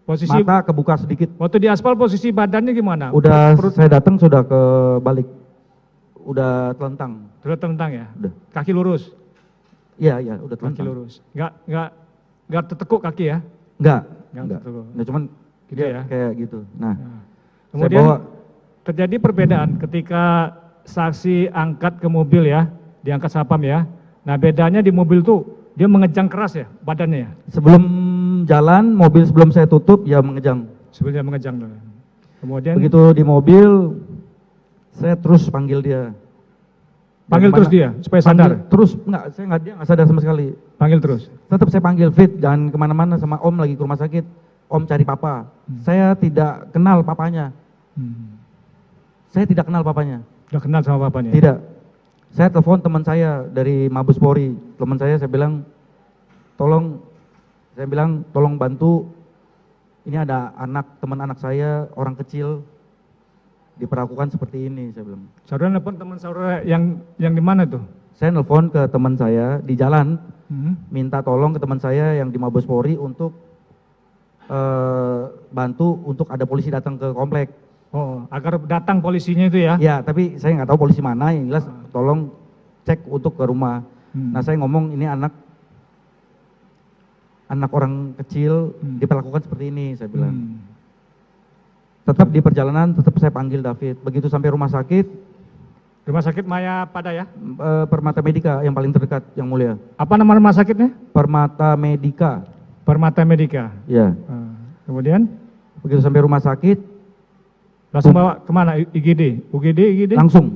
Posisi Mata kebuka sedikit. waktu di aspal posisi badannya gimana? Udah saya datang sudah ke balik. Udah telentang. Sudah tentang ya? Udah. Kaki lurus. Iya, udah Kaki telentang. lurus. Nggak tertekuk kaki ya? Enggak. Nggak tertekuk. Nah, cuman Gitu dia ya? kayak gitu. Nah, Kemudian saya bawa terjadi perbedaan ketika saksi angkat ke mobil ya, diangkat sapam ya. Nah bedanya di mobil tuh dia mengejang keras ya badannya ya? Sebelum jalan, mobil sebelum saya tutup, ya mengejang. Sebelumnya mengejang dulu. Kemudian Begitu di mobil, saya terus panggil dia. panggil terus dia supaya sadar. Terus enggak, dia nggak sadar sama sekali. Panggil terus. Tetap saya panggil, Fit, jangan kemana-mana sama Om lagi ke rumah sakit. Om cari papa. Saya tidak kenal papanya. Saya tidak kenal papanya. Udah kenal sama bapaknya? Tidak. Saya telepon teman saya dari Mabes Polri. Teman saya bilang, tolong bantu. Ini ada teman anak saya, orang kecil, diperlakukan seperti ini, saya bilang. Saudara nelfon teman saudara yang di mana tuh? Saya nelfon ke teman saya di jalan, minta tolong ke teman saya yang di Mabes Polri untuk bantu untuk ada polisi datang ke komplek. Oh, agar datang polisinya itu ya? Ya, tapi saya nggak tahu polisi mana, yang jelas tolong cek untuk ke rumah. Nah, saya ngomong ini anak orang kecil diperlakukan seperti ini, saya bilang. Tetap di perjalanan, tetap saya panggil David. Begitu sampai rumah sakit Maya Pada ya? Permata Medika yang paling terdekat, yang mulia. Apa nama rumah sakitnya? Permata Medika. Permata Medika. Ya. Kemudian? Begitu sampai rumah sakit, langsung bawa kemana? IGD? IGD? Langsung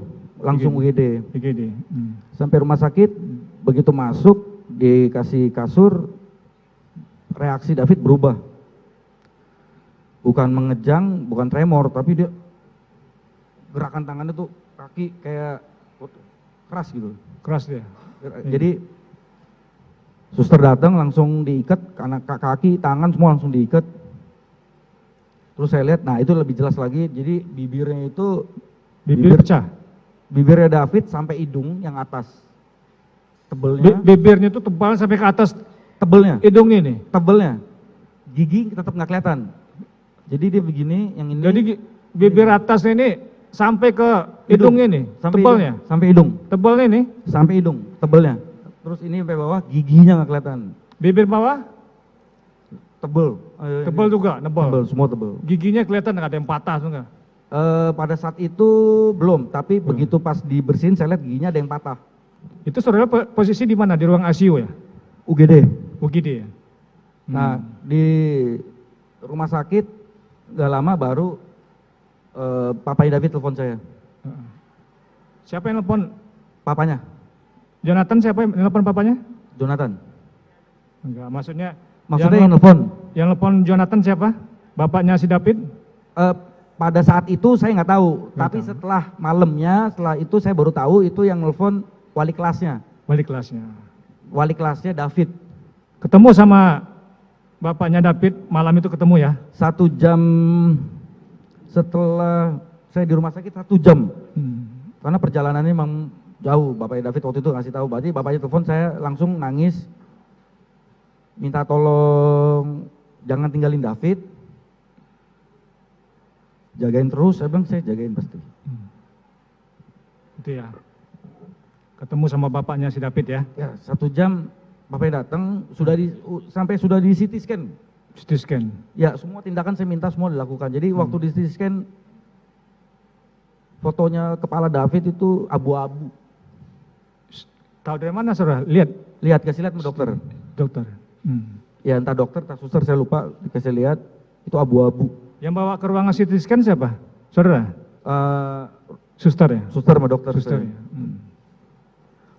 UGD. IGD. Sampai rumah sakit, begitu masuk, dikasih kasur, reaksi David berubah. Bukan mengejang, bukan tremor, tapi dia gerakan tangannya tuh kaki kayak keras gitu. Keras dia? Jadi suster datang langsung diikat, karena kaki, tangan semua langsung diikat. Terus saya lihat, nah itu lebih jelas lagi, jadi bibirnya itu Bibir pecah? Bibirnya David sampai hidung yang atas. Tebelnya. Bibirnya itu tebal sampai ke atas Tebelnya. hidungnya nih? Tebelnya. Gigi tetap nggak kelihatan. Jadi dia begini, yang ini. Jadi bibir atasnya ini sampai ke hidungnya nih? Tebalnya? Sampai hidung. Tebalnya nih? Sampai hidung, tebelnya. Terus ini sampai bawah, giginya nggak kelihatan. Bibir bawah? Tebel. Tebal juga, nebal. Tebel, semua tebel. Giginya kelihatan nggak ada yang patah tuh nggak? Pada saat itu belum, tapi begitu pas dibersihin saya lihat giginya ada yang patah. Itu saudara posisi di mana? Di ruang ICU ya? UGD. UGD ya? Nah, di rumah sakit nggak lama baru papanya David telepon saya. Siapa yang telepon? Papanya. Jonathan siapa yang telepon papanya? Jonathan. Enggak, maksudnya Maksudnya yang telepon? Yang telepon Jonathan siapa? Bapaknya si David? Pada saat itu saya nggak tahu, tapi setelah malamnya, setelah itu saya baru tahu itu yang telepon wali kelasnya. Wali kelasnya. Wali kelasnya David. Ketemu sama bapaknya David malam itu ketemu ya? 1 jam setelah saya di rumah sakit 1 jam. Karena perjalanannya memang jauh, bapaknya David waktu itu ngasih tahu. Berarti bapaknya telepon, saya langsung nangis. Minta tolong jangan tinggalin David. Jagain terus, saya bilang saya jagain pasti. Itu ya. Ketemu sama bapaknya si David ya? Ya, 1 jam bapaknya datang, sampai sudah di CT scan. CT scan? Ya, semua tindakan saya minta semua dilakukan. Jadi waktu di CT scan, fotonya kepala David itu abu-abu. Tahu dari mana saudara? Lihat, kasih lihat sama dokter. Dokter. Ya entah dokter, entah suster, saya lupa, dikasih lihat, itu abu-abu. Yang bawa ke ruangan CT scan siapa? Saudara? Suster ya? Suster sama dokter. Suster ya?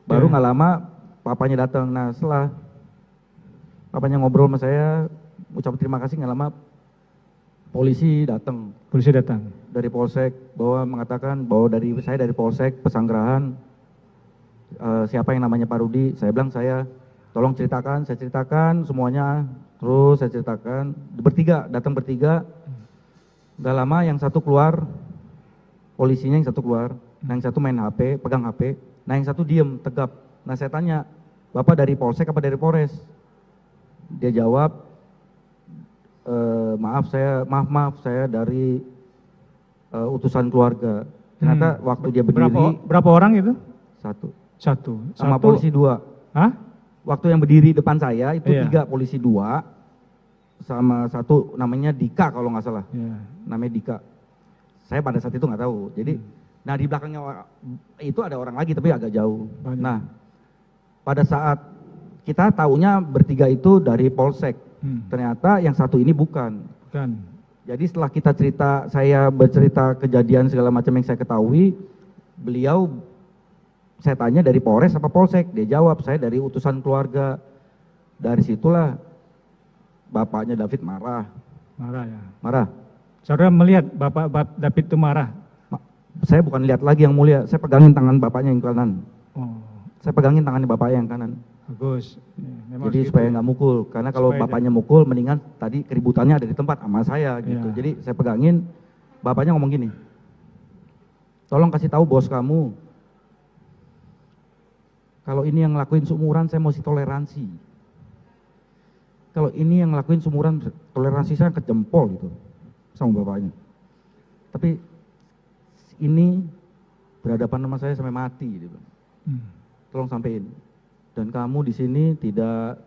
Baru nggak lama, papanya datang. Nah setelah papanya ngobrol sama saya, ucap terima kasih, nggak lama polisi datang. Polisi datang? Dari Polsek, mengatakan bahwa saya dari Polsek Pesanggerahan, siapa yang namanya Pak Rudi, saya bilang tolong ceritakan, saya ceritakan semuanya, terus saya ceritakan, datang bertiga, gak lama yang satu keluar, polisinya yang satu keluar, nah yang satu main HP, pegang HP, nah yang satu diem, tegap. Nah saya tanya, Bapak dari Polsek apa dari Polres? Dia jawab, maaf saya dari utusan keluarga. Ternyata waktu dia berdiri. Berapa orang itu? Satu. Sama polisi 2. Hah? Waktu yang berdiri depan saya itu 3, polisi 2, sama satu namanya Dika kalau nggak salah. Namanya Dika. Saya pada saat itu nggak tahu. Jadi, nah di belakangnya itu ada orang lagi tapi agak jauh. Banyak. Nah, pada saat kita taunya bertiga itu dari Polsek, ternyata yang satu ini bukan. Jadi setelah saya bercerita kejadian segala macam yang saya ketahui, beliau, saya tanya dari Polres apa Polsek, dia jawab saya dari utusan keluarga. Dari situlah bapaknya David marah. Marah ya. Marah. Saudara melihat Bapak David itu marah? Saya bukan lihat lagi yang mulia, saya pegangin tangan bapaknya yang kanan. Oh, Saya pegangin tangannya bapaknya yang kanan. bagus. Memang Jadi gitu supaya ya. nggak mukul, karena kalau Supaya bapaknya mukul, mendingan tadi keributannya ada di tempat sama saya gitu. Iya. Jadi saya pegangin, bapaknya ngomong gini, tolong kasih tahu bos kamu, kalau ini yang ngelakuin seumuran saya mesti toleransi. Kalau ini yang ngelakuin seumuran, toleransi saya ke jempol gitu, sama bapaknya. Tapi ini berhadapan sama saya sampai mati gitu. Tolong sampein. Dan kamu di sini tidak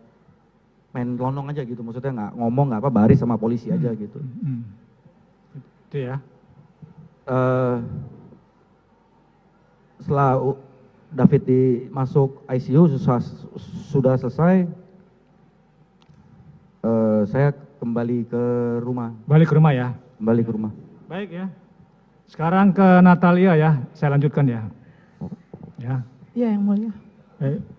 main lonong aja gitu, maksudnya nggak ngomong nggak apa, baris sama polisi aja gitu. Itu ya. Setelah David masuk ICU sudah selesai, saya kembali ke rumah. Balik ke rumah ya. Kembali ke rumah. Baik ya. Sekarang ke Natalia ya, saya lanjutkan ya. Ya. Iya yang mulia.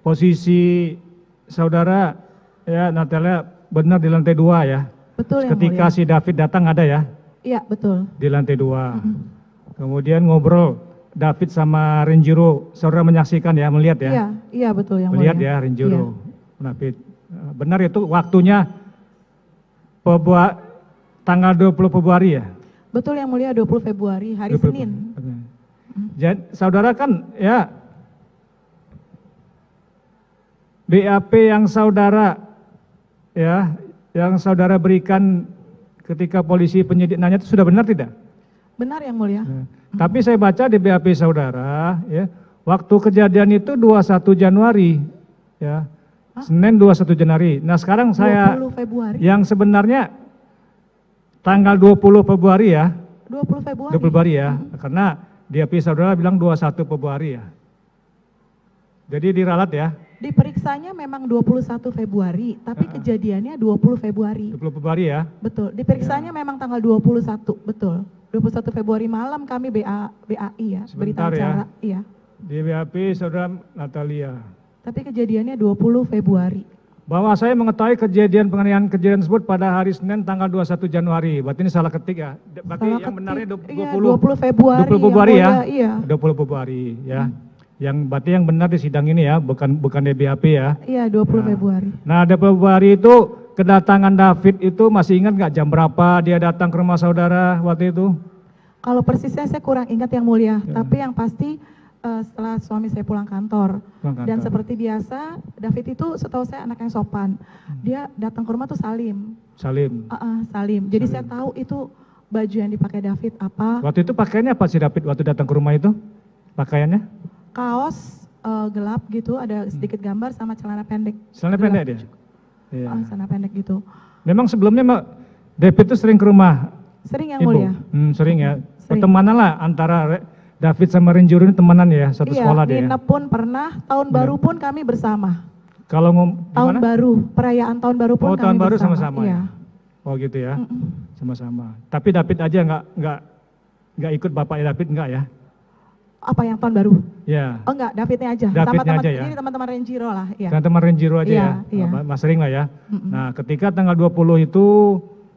Posisi saudara ya Natalia benar di lantai 2 ya. Betul yang Ketika mulia. si David datang ada ya Iya betul. di lantai 2. Kemudian ngobrol David sama Renjiro, saudara menyaksikan ya, melihat ya. Iya betul yang Melihat mulia. ya Renjiro, David. Benar itu waktunya tanggal 20 Februari ya. Betul yang mulia 20 Februari hari 20 Senin. Jadi saudara kan ya BAP yang saudara berikan ketika polisi penyidik nanya itu sudah benar tidak? Benar yang mulia. Tapi saya baca di BAP saudara ya, waktu kejadian itu 21 Januari ya. Senin 21 Januari. Nah, sekarang saya 20 Februari. yang sebenarnya tanggal 20 Februari ya. 20 Februari. 20 Februari ya. Karena di BAP saudara bilang 21 Februari ya. Jadi diralat ya. Diperiksanya memang 21 Februari, tapi kejadiannya 20 Februari. 20 Februari ya. Betul, diperiksanya memang tanggal 21, betul. 21 Februari malam kami BAI ya, berita Sebentar ya. acara. Iya. Di BAP saudara Natalia. Tapi kejadiannya 20 Februari. Bahwa saya mengetahui kejadian tersebut pada hari Senin tanggal 21 Januari. Berarti ini salah ketik ya. Berarti Salah yang benarnya ketik. Iya, 20 Februari. 20 Februari yang ya. mulia, iya. 20 Februari ya. Yang berarti yang benar di sidang ini ya, bukan di BAP ya. Iya, 20 Februari. Nah, ada Februari itu kedatangan David itu masih ingat nggak jam berapa dia datang ke rumah saudara waktu itu? Kalau persisnya saya kurang ingat yang mulia, tapi yang pasti setelah suami saya pulang kantor. Dan seperti biasa, David itu setahu saya anak yang sopan. Dia datang ke rumah tuh salim. Salim. Salim. Jadi saya tahu itu baju yang dipakai David apa. Waktu itu pakaiannya apa sih David waktu datang ke rumah itu? Pakaiannya? Kaos gelap gitu, ada sedikit gambar sama celana pendek. Celana Gelap. pendek dia? Iya. Celana pendek gitu. Memang sebelumnya David itu sering ke rumah Sering yang Ibu? mulia. Sering ya? Sering. Pertemanan lah antara David sama Renjiro ini temenan ya, satu sekolah dia. Iya, nginep pun pernah, tahun baru pun kami bersama. Kalau Tahun baru, perayaan tahun baru pun kami tahun baru bersama. sama-sama Iya. ya? Oh gitu ya, sama-sama. Tapi David aja nggak ikut bapaknya David enggak ya? Apa yang tahun baru? Ya. Oh enggak, Davidnya aja. Davidnya Sama aja ya? Ini teman-teman Renjiro lah. Iya. Dan teman Renjiro aja Iya, ya, iya. Mas sering lah ya. Nah ketika tanggal 20 itu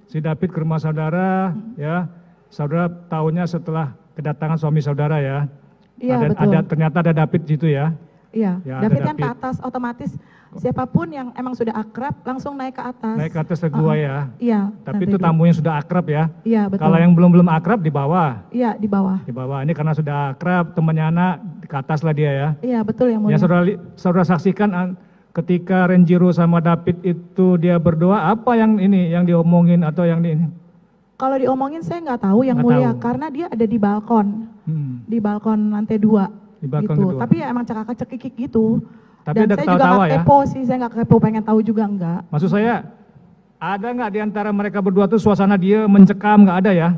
si David ke rumah saudara ya, saudara tahunya setelah kedatangan suami saudara ya. Iya, betul. Ternyata ada David di situ ya. Iya, Ya, David ada kan ke atas otomatis siapapun yang emang sudah akrab langsung naik ke atas. Naik ke atas kedua ya. Iya. Tapi lantai itu 2. tamu yang sudah akrab ya. Iya, betul. Kalau yang belum akrab di bawah. Iya, di bawah. Di bawah. Ini karena sudah akrab, temannya anak ke atas lah dia ya. Iya, betul yang mulia. Ya saudara saksikan ketika Renjiro sama David itu dia berdoa, apa yang diomongin atau yang ini? Kalau diomongin saya nggak tahu yang Nggak mulia tahu. karena dia ada di balkon. Di balkon lantai 2. Di balkon gitu. kedua. Tapi ya emang cekik gitu. Tapi Dan ada saya juga ketawa-tawa nggak ya? kepo sih, saya nggak kepo, pengen tahu juga enggak. Maksud saya, ada nggak di antara mereka berdua tuh suasana dia mencekam, nggak ada ya?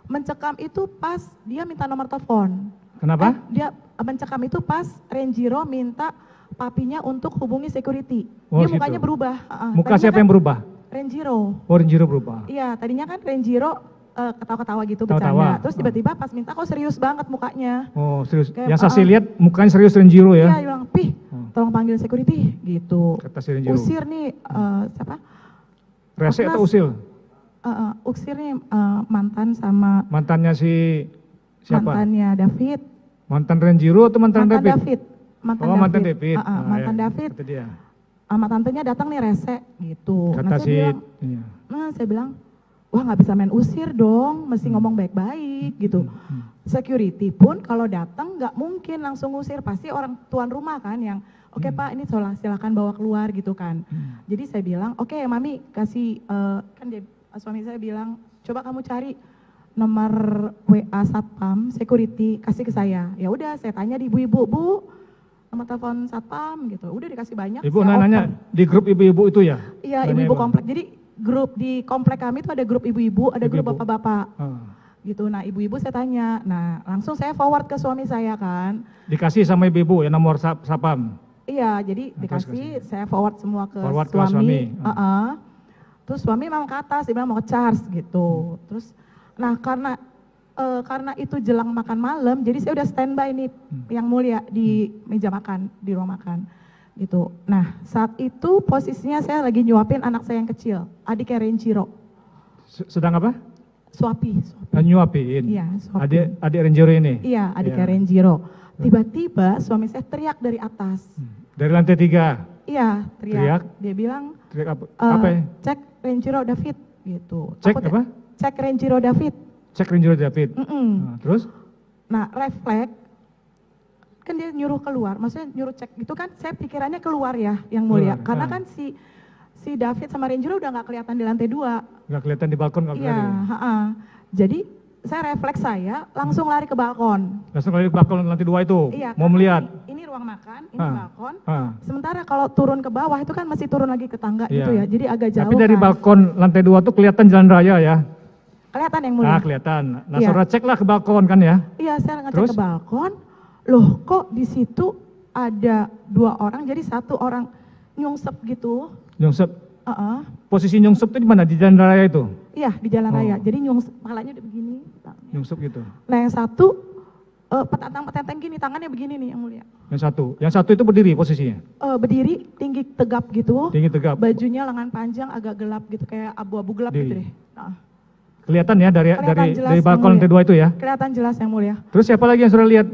Mencekam itu pas dia minta nomor telepon. Kenapa? Dia mencekam itu pas Renjiro minta papinya untuk hubungi security. Oh, Dia gitu. mukanya berubah. Muka Tadinya siapa kan yang berubah? Renjiro. Oh, Renjiro berubah. Iya, tadinya kan Renjiro ketawa-ketawa gitu Ketawa-tawa. bercanda. Terus tiba-tiba pas minta kok serius banget mukanya. Oh, serius. Kayak, Yang saksi lihat mukanya serius Renjiro Iya, ya? dia bilang, "Pih, tolong panggil security." Gitu. Kata si Renjiro. Usir nih, siapa? Rese Mas- atau usil? Usir nih mantan sama Mantannya siapa? mantannya David. Mantan Renjiro atau mantan David? David. Mantan David. Mantan ya, David. kata dia. Sama tantenya datang nih rese gitu. Kata iya. Saya bilang, wah nggak bisa main usir dong, mesti ngomong baik-baik gitu. Security pun kalau datang nggak mungkin langsung usir, pasti orang tuan rumah kan yang, oke Pak ini silakan bawa keluar gitu kan. Jadi saya bilang, oke Mami kasih, kan suami saya bilang, coba kamu cari nomor WA Satpam Security, kasih ke saya. Ya udah saya tanya di ibu-ibu, Bu, nomor telepon Satpam gitu. Udah dikasih banyak. Ibu saya nanya open. di grup ibu-ibu itu ya? Iya, Nanya ibu-ibu Ibu. komplek. Jadi grup di komplek kami itu ada grup ibu-ibu, ada grup Ibu-ibu. bapak-bapak. Ah. Gitu. Nah, ibu-ibu saya tanya. Nah, langsung saya forward ke suami saya kan. Dikasih sama ibu-ibu ya nomor sapam. Iya, jadi Nah, terus dikasih, saya forward semua ke Forward ke suami. suami. Terus suami memang ke atas, dia bilang mau charge gitu. Terus, nah karena itu jelang makan malam, jadi saya udah standby nih yang mulia di meja makan, di ruang makan gitu. Nah saat itu posisinya saya lagi nyuapin anak saya yang kecil, adiknya Renjiro. Sedang apa? Suapi. Nyuapin. Iya, suapin. Adik Renjiro ini. Iya, adiknya Iya. Renjiro. Tiba-tiba suami saya teriak dari atas. Dari lantai 3. Iya, teriak. Teriak? Dia bilang, Teriak apa ya? cek Renjiro David gitu. Cek Takutnya- apa? Cek Renjiro David. Cek Renjiro David. Nah, terus? Nah, refleks kan dia nyuruh keluar, maksudnya nyuruh cek itu kan saya pikirannya keluar ya yang mulia. Keluar, Karena kan si David sama Renjiro udah nggak kelihatan di lantai 2. Nggak kelihatan di balkon, nggak Iya, kelihatan. jadi saya refleks saya langsung lari ke balkon. Langsung dari balkon lantai 2 itu, Iya, mau karena melihat. Ini ruang makan, ini Ah. balkon. Ah. Sementara kalau turun ke bawah itu kan masih turun lagi ke tangga Iya. gitu ya, jadi agak jauh. Tapi dari kan. balkon lantai 2 tuh kelihatan jalan raya ya? Kelihatan yang mulia. Ah, kelihatan. Nah, Iya. saudara ceklah ke balkon kan ya? Iya, saya ngecek Terus? ke balkon. Loh, kok di situ ada 2 orang, jadi 1 orang nyungsep gitu. Nyungsep. Heeh. Posisi nyungsep itu di mana? Di jalan raya itu? Iya, di jalan Oh. raya. Jadi nyungsep, palanya udah begini. Nyungsep gitu. Nah, yang satu petantang-petenteng gini, tangannya begini nih yang mulia. Yang satu itu berdiri posisinya? Berdiri, tinggi tegap gitu. Tinggi tegap. Bajunya lengan panjang, agak gelap gitu, kayak abu-abu gelap Di- gitu deh. Nah, Kelihatan ya Kelihatan jelas dari yang balkon mulia. lantai 2 itu ya? kelihatan jelas yang mulia. Terus siapa lagi yang saudara lihat?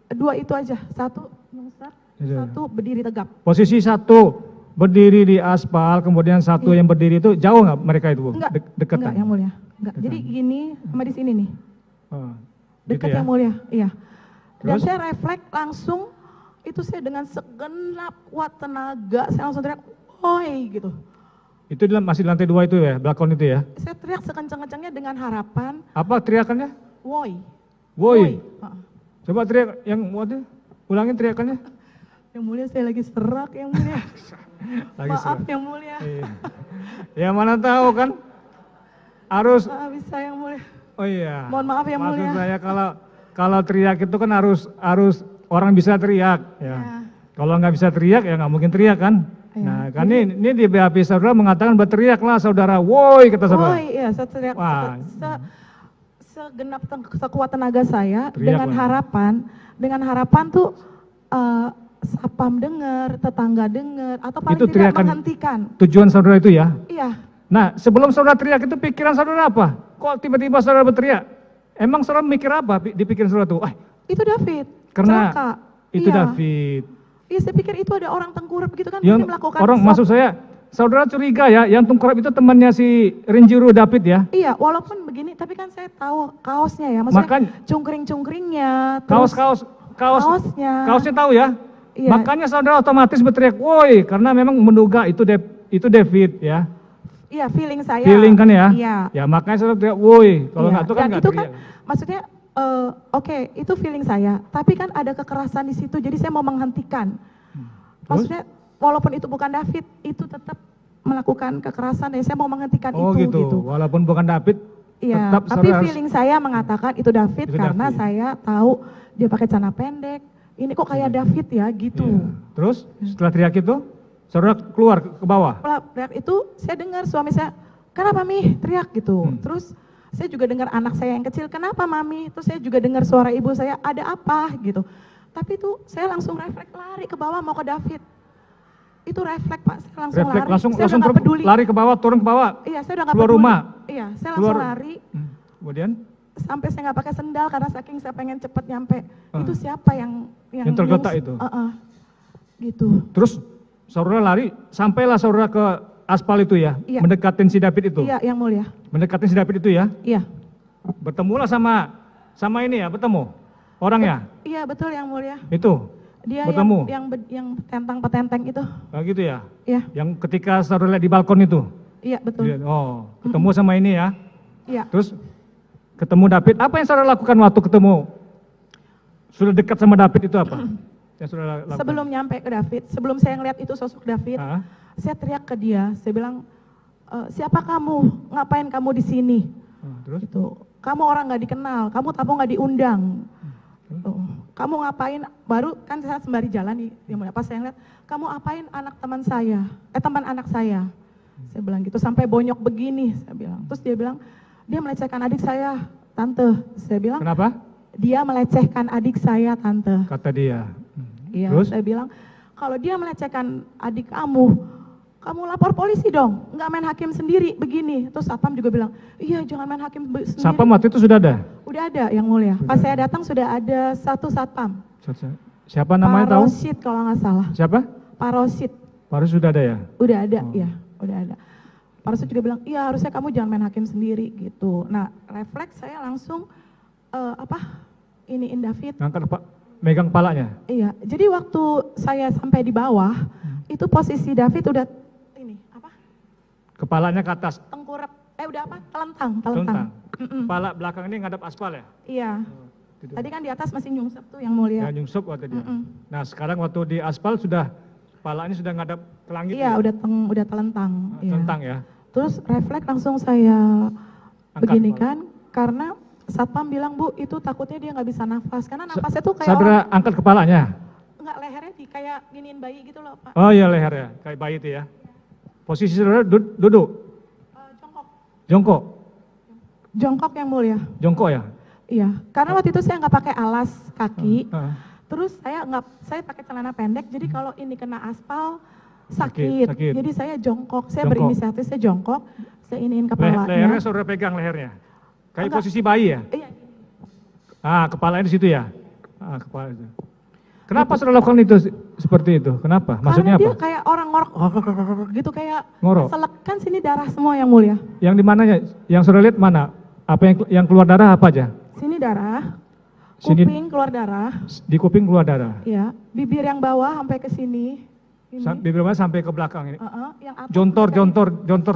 2 itu aja, satu nyungsep, Iya. satu berdiri tegap. Posisi satu berdiri di aspal, kemudian satu yang berdiri itu jauh nggak mereka itu? Bu? Enggak, Dekat. enggak yang mulia. Enggak. Jadi gini sama di sini nih. Oh, Dekat gitu ya? yang mulia, iya. Dan Terus? saya refleks langsung, itu saya dengan segenap kuat tenaga, saya langsung teriak, oi gitu. Itu masih di lantai 2 itu ya, balkon itu ya? Saya teriak sekencang-kencangnya dengan harapan, Apa teriakannya? woi. Woi. Heeh. Coba teriak yang waktu ulangin teriakannya. Yang mulia saya lagi serak, yang mulia. Lagi Maaf serak. yang mulia. Iya. Ya mana tahu kan? Harus. Maaf bisa yang mulia. Oh iya. Mohon maaf yang Maksud mulia. saya kalau teriak itu kan harus orang bisa teriak ya. Ya. Kalau nggak bisa teriak ya nggak mungkin teriak kan. Ya. Nah kan ini di BAP saudara mengatakan berteriaklah saudara, woi kata saudara. Woi, iya saya teriak Wah. segenap sekuat tenaga saya Teriak lah. dengan harapan tuh sapam dengar, tetangga dengar, atau paling Itu tidak teriakan- menghentikan. Tujuan saudara itu ya. Iya, Nah sebelum saudara teriak itu pikiran saudara apa? Kok tiba-tiba saudara berteriak? Emang saudara mikir apa di pikiran saudara tuh? itu David. Karena celaka. itu Iya. David. Iya, saya pikir itu ada orang tengkurap gitu kan, Yang mungkin melakukan orang sesuatu. maksud saya, saudara curiga ya, yang tengkurap itu temannya si Renjiro David ya. Iya, walaupun begini, tapi kan saya tahu kaosnya ya, maksudnya Makanya- cungkring-cungkringnya, terus kaosnya. kaosnya tahu ya. Iya. Makanya saudara otomatis berteriak, woi, karena memang menduga itu David ya. Iya, feeling saya. Feeling kan ya? Iya. Ya makanya saudara teriak, woi. Kalau Iya, nggak itu kan dan nggak itu teriak. kan maksudnya oke, itu feeling saya, tapi kan ada kekerasan di situ, jadi saya mau menghentikan. Terus? Maksudnya walaupun itu bukan David, itu tetap melakukan kekerasan dan saya mau menghentikan Oh itu gitu. gitu. Walaupun bukan David, Iya, tetap tapi saudara harus- feeling saya mengatakan itu David Itu karena David. saya tahu dia pakai celana pendek, ini kok kayak David ya gitu. Iya. Terus setelah teriak itu, saudara keluar ke bawah. Setelah teriak itu saya dengar suami saya, kenapa Mi teriak gitu. Terus saya juga dengar anak saya yang kecil, kenapa Mami? Terus saya juga dengar suara ibu saya, ada apa gitu. Tapi itu saya langsung refleks lari ke bawah mau ke David. Itu refleks Pak, saya langsung Refleks lari. langsung Saya udah nggak peduli. lari ke bawah, turun ke bawah. Iya, saya udah nggak keluar peduli. rumah. Iya, saya Keluar. langsung lari. Kemudian Sampai saya nggak pakai sendal karena saking saya pengen cepet nyampe. Itu siapa yang tergeletak itu? Gitu. Terus saudara lari, sampailah saudara ke aspal itu ya, Iya. mendekatin si David itu. Iya, yang mulia. Mendekatin si David itu ya. Iya. Bertemulah sama ini ya, bertemu orangnya. Iya, betul yang mulia. Itu. Dia Bertemu. yang tentang petenteng itu. Oh gitu ya. Iya. Yang ketika saudara lihat di balkon itu. Iya, betul. Oh, ketemu sama ini ya. Iya. Terus ketemu David, apa yang saudara lakukan waktu ketemu? Sudah dekat sama David itu apa? Yang saudara lakukan? Sebelum nyampe ke David, sebelum saya ngeliat itu sosok David, saya teriak ke dia, saya bilang, siapa kamu? Ngapain kamu di sini? Terus? Gitu. Kamu orang nggak dikenal, kamu tamu nggak diundang. Kamu ngapain? Baru kan saya sembari jalan nih, yang mulia. Pas saya ngeliat, kamu apain anak teman saya? Teman anak saya. Saya bilang gitu, sampai bonyok begini, saya bilang. Terus dia bilang, dia melecehkan adik saya, tante. Saya bilang, kenapa? Dia melecehkan adik saya, tante. Kata dia. Iya, Terus? saya bilang, kalau dia melecehkan adik kamu lapor polisi dong, nggak main hakim sendiri begini. Terus Satpam juga bilang, iya jangan main hakim sendiri. Satpam waktu itu sudah ada? Udah ada yang mulia. Pas saya datang sudah ada satu Satpam. Siapa namanya tahu? Pak Rosid kalau nggak salah. Siapa? Pak Rosid. Pak Rosid sudah ada ya? Udah ada, ya, udah ada. Pak Rosid juga bilang, iya harusnya kamu jangan main hakim sendiri gitu. Nah refleks saya langsung iniin David. Ngangkat megang kepalanya? Iya, jadi waktu saya sampai di bawah, itu posisi David udah Kepalanya ke atas? Tengkurap, telentang. Kepala belakang ini ngadap aspal ya? Iya. Tadi kan di atas masih nyungsep tuh yang mulia. Ya nyungsep waktu dia. Nah sekarang waktu di aspal sudah, kepalanya sudah ngadap ke langit? Iya, ya? udah telentang. Telentang ya? Terus refleks langsung saya begini kepala. kan, karena Satpam bilang, Bu, itu takutnya dia nggak bisa nafas. Karena nafasnya tuh kayak saudara angkat kepalanya? Enggak, lehernya kayak giniin bayi gitu loh, Pak. Oh iya lehernya, kayak bayi itu ya. Posisi saudara duduk? Jongkok? Jongkok yang mulia. Jongkok ya? Iya, karena waktu itu saya nggak pakai alas kaki. Terus saya pakai celana pendek, jadi kalau ini kena aspal sakit. Jadi saya jongkok, saya berinisiatif, saya jongkok, saya iniin kepalanya. Lehernya saudara pegang lehernya? Kayak posisi bayi ya? Iya. Kepalanya di situ ya? Kepala itu. Kenapa saudara lakukan itu seperti itu? Kenapa? Maksudnya karena dia apa? kayak orang ngorok gitu, kayak ngorok. selek kan sini darah semua yang mulia. Yang di mananya? Yang saudara lihat mana? Apa yang keluar darah apa aja? Sini darah, Sini, kuping keluar darah. Di kuping keluar darah? Iya, bibir yang bawah sampai ke sini. Bibir bawah sampai ke belakang ini? Yang atas jontor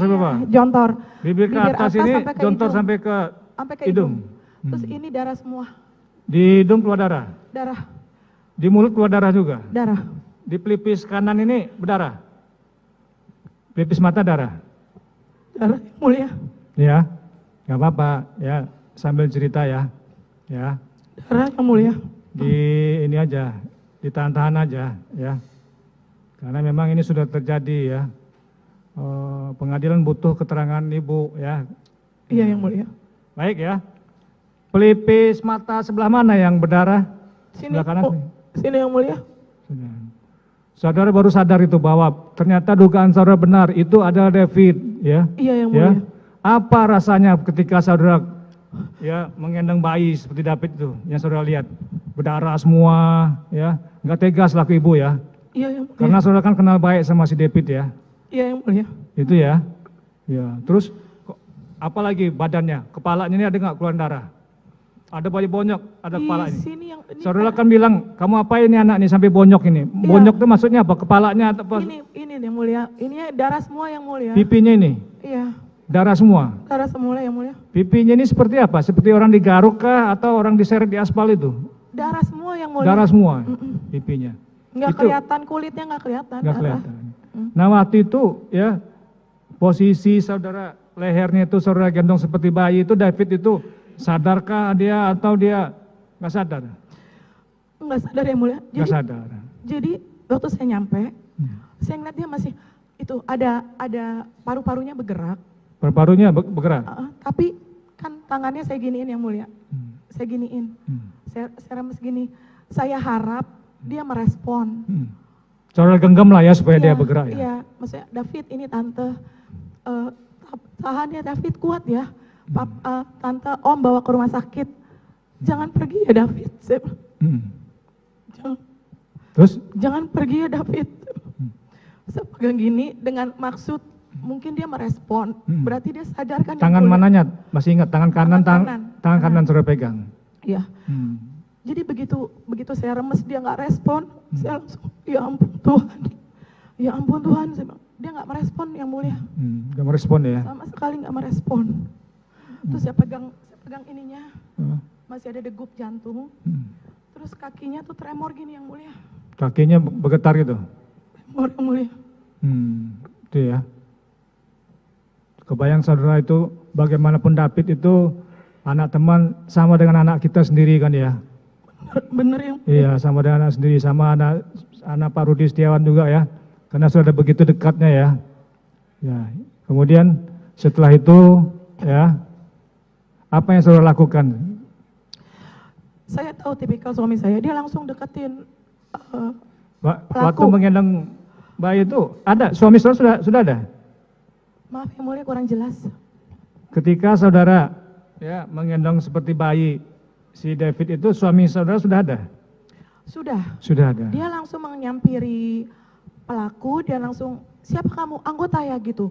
sampai bawah? Jontor. Bibir ke atas ini, jontor sampai ke hidung. Terus ini darah semua. Di hidung keluar darah? Darah. Di mulut keluar darah juga? Darah. Di pelipis kanan ini berdarah? Pelipis mata darah? Darah mulia. Ya, nggak apa-apa ya, sambil cerita ya. Ya. Darah yang mulia. Di ini aja, ditahan-tahan aja ya. Karena memang ini sudah terjadi ya. Pengadilan butuh keterangan ibu ya. Iya yang mulia. Baik ya. Pelipis mata sebelah mana yang berdarah? Sini. Sebelah kanan. Sini yang mulia. Saudara baru sadar itu bahwa ternyata dugaan saudara benar, itu adalah David ya. Iya yang mulia. Ya. Apa rasanya ketika saudara ya mengendong bayi seperti David itu yang saudara lihat berdarah semua ya, nggak tegas laku ibu ya. Iya yang mulia. Karena saudara kan kenal baik sama si David ya. Iya yang mulia. Itu ya. Ya, terus apalagi badannya, kepalanya ini ada nggak keluar darah? Ada bonyok, ada kepalanya. Sini yang ini saudara kan bilang, kamu apa ini anak ini sampai bonyok ini? Bonyok itu maksudnya apa? Kepalanya atau apa? Ini yang mulia. Ini darah semua yang mulia. Pipinya ini? Iya. Darah semua? Darah semua yang mulia. Pipinya ini seperti apa? Seperti orang digaruk kah atau orang diseret di aspal itu? Darah semua yang mulia. Darah semua pipinya? Nggak kelihatan, kulitnya nggak kelihatan. Nggak kelihatan. Nah waktu itu ya, posisi saudara lehernya itu saudara gendong seperti bayi itu, David itu sadarkah dia atau dia nggak sadar? Nggak sadar yang mulia. Nggak sadar. Jadi waktu saya nyampe, saya ngeliat dia masih itu ada paru-parunya bergerak. Paru-parunya bergerak? Tapi kan tangannya saya giniin yang mulia. Saya giniin. Saya remes gini. Saya harap dia merespon. Saudara genggam lah ya supaya dia bergerak ya? Iya, maksudnya David ini tante, tahan ya David, kuat ya. Tante, om bawa ke rumah sakit. Jangan pergi ya David. Terus? Jangan pergi ya David. Saya pegang gini dengan maksud mungkin dia merespon. Berarti dia sadarkan. Tangan mananya? Masih ingat? Tangan kanan, tangan kanan saudara pegang? Iya. Jadi begitu saya remes dia nggak respon, saya langsung, ya ampun Tuhan. Ya ampun Tuhan, saya bilang, dia nggak merespon yang mulia. Nggak merespon ya? Sama sekali nggak merespon. Terus saya pegang ininya, masih ada degup jantung. Terus kakinya tuh tremor gini yang mulia. Kakinya bergetar gitu? Tremor yang mulia. Itu ya. Kebayang saudara itu, bagaimanapun David itu anak teman sama dengan anak kita sendiri kan ya? Bener yang mulia. Iya, sama dengan anak sendiri, sama anak Pak Rudi Setiawan juga ya. Karena sudah begitu dekatnya ya. Ya, kemudian setelah itu ya, apa yang saudara lakukan? Saya tahu tipikal suami saya, dia langsung deketin Waktu menggendong bayi itu ada, suami saudara sudah ada? Maaf yang mulia kurang jelas. Ketika saudara ya menggendong seperti bayi si David itu, suami saudara sudah ada? Sudah ada. Dia langsung menyampiri pelaku, dia langsung, siapa kamu? Anggota ya gitu.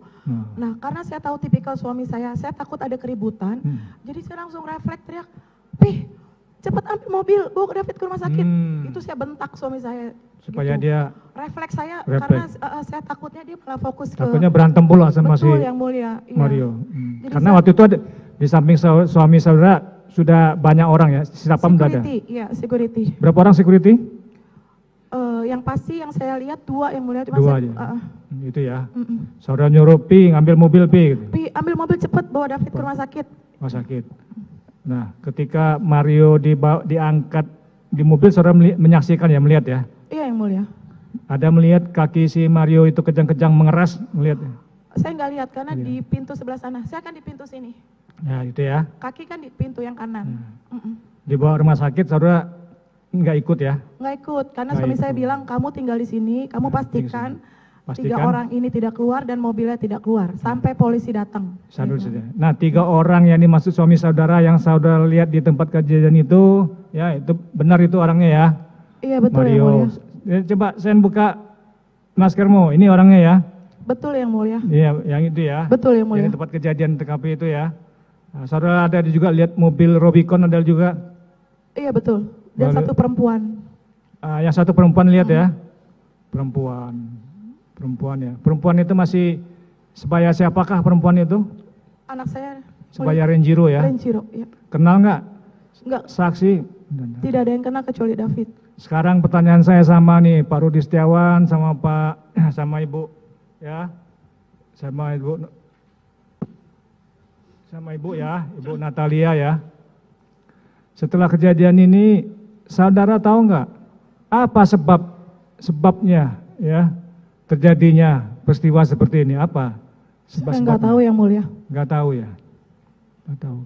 Nah karena saya tahu tipikal suami saya takut ada keributan, jadi saya langsung refleks teriak, Pih, cepat ambil mobil, bawa ke David ke rumah sakit. Itu saya bentak suami saya. Supaya gitu. dia refleks saya, karena saya takutnya dia malah fokus takutnya berantem pula sama si yang mulia. Mario. Iya. Karena waktu itu ada, di samping suami saudara sudah banyak orang ya, siapa mendadak? Iya, security. Berapa orang security? Yang pasti yang saya lihat 2 yang mulia. Dua aja. Itu ya. Saudara nyuruh Pi ngambil mobil Pi. Gitu. Pi ambil mobil cepet bawa David ke rumah sakit. Rumah sakit. Nah, ketika Mario diangkat di mobil, saudara menyaksikan ya, melihat ya? Iya yang mulia. Ada melihat kaki si Mario itu kejang-kejang mengeras, melihat? Saya nggak lihat karena di pintu sebelah sana. Saya kan di pintu sini. Ya itu ya. Kaki kan di pintu yang kanan. Dibawa rumah sakit, saudara nggak ikut ya? Nggak ikut, karena suami saya bilang, kamu tinggal di sini, kamu pastikan 3 orang ini tidak keluar dan mobilnya tidak keluar, sampai polisi datang. Nah 3 orang yang dimaksud suami saudara yang saudara lihat di tempat kejadian itu, ya itu benar itu orangnya ya? Iya betul Mario. yang mulia. Coba Sen buka maskermu, ini orangnya ya? Betul yang mulia. Iya yang itu ya? Betul yang mulia. Yang di tempat kejadian TKP itu ya? Nah, saudara ada juga lihat mobil Rubicon ada juga? Iya betul. Dan satu perempuan. Yang satu perempuan lihat ya? Perempuan ya. Perempuan itu masih sebaya siapakah perempuan itu? Anak saya. Sebaya Renjiro ya? Renjiro, ya. Kenal nggak? Enggak. Saksi? Tidak ada yang kenal kecuali David. Sekarang pertanyaan saya sama nih Pak Rudi Setiawan sama sama Ibu ya. Sama Ibu ya, Ibu Natalia ya. Setelah kejadian ini, saudara tahu nggak apa sebabnya ya terjadinya peristiwa seperti ini? Apa? Saya nggak tahu yang mulia. Nggak tahu ya? Nggak tahu.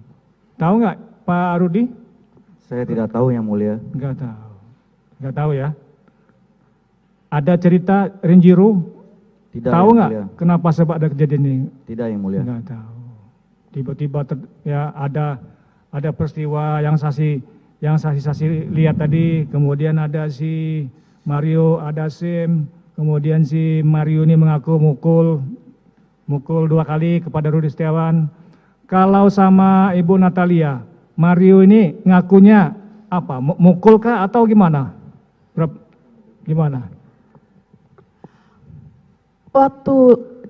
Tahu nggak Pak Rudi? Saya tidak tahu yang mulia. Nggak tahu. Nggak tahu ya? Ada cerita Renjiro? Tidak. Tahu nggak kenapa sebab ada kejadian ini? Tidak yang mulia. Nggak tahu. Tiba-tiba ya ada peristiwa yang saksi lihat tadi, kemudian ada si Mario, ada Sim, kemudian si Mario ini mengaku mukul 2 kali kepada Rudi Setiawan. Kalau sama Ibu Natalia, Mario ini ngakunya apa? Mukul kah atau gimana? Gimana? Waktu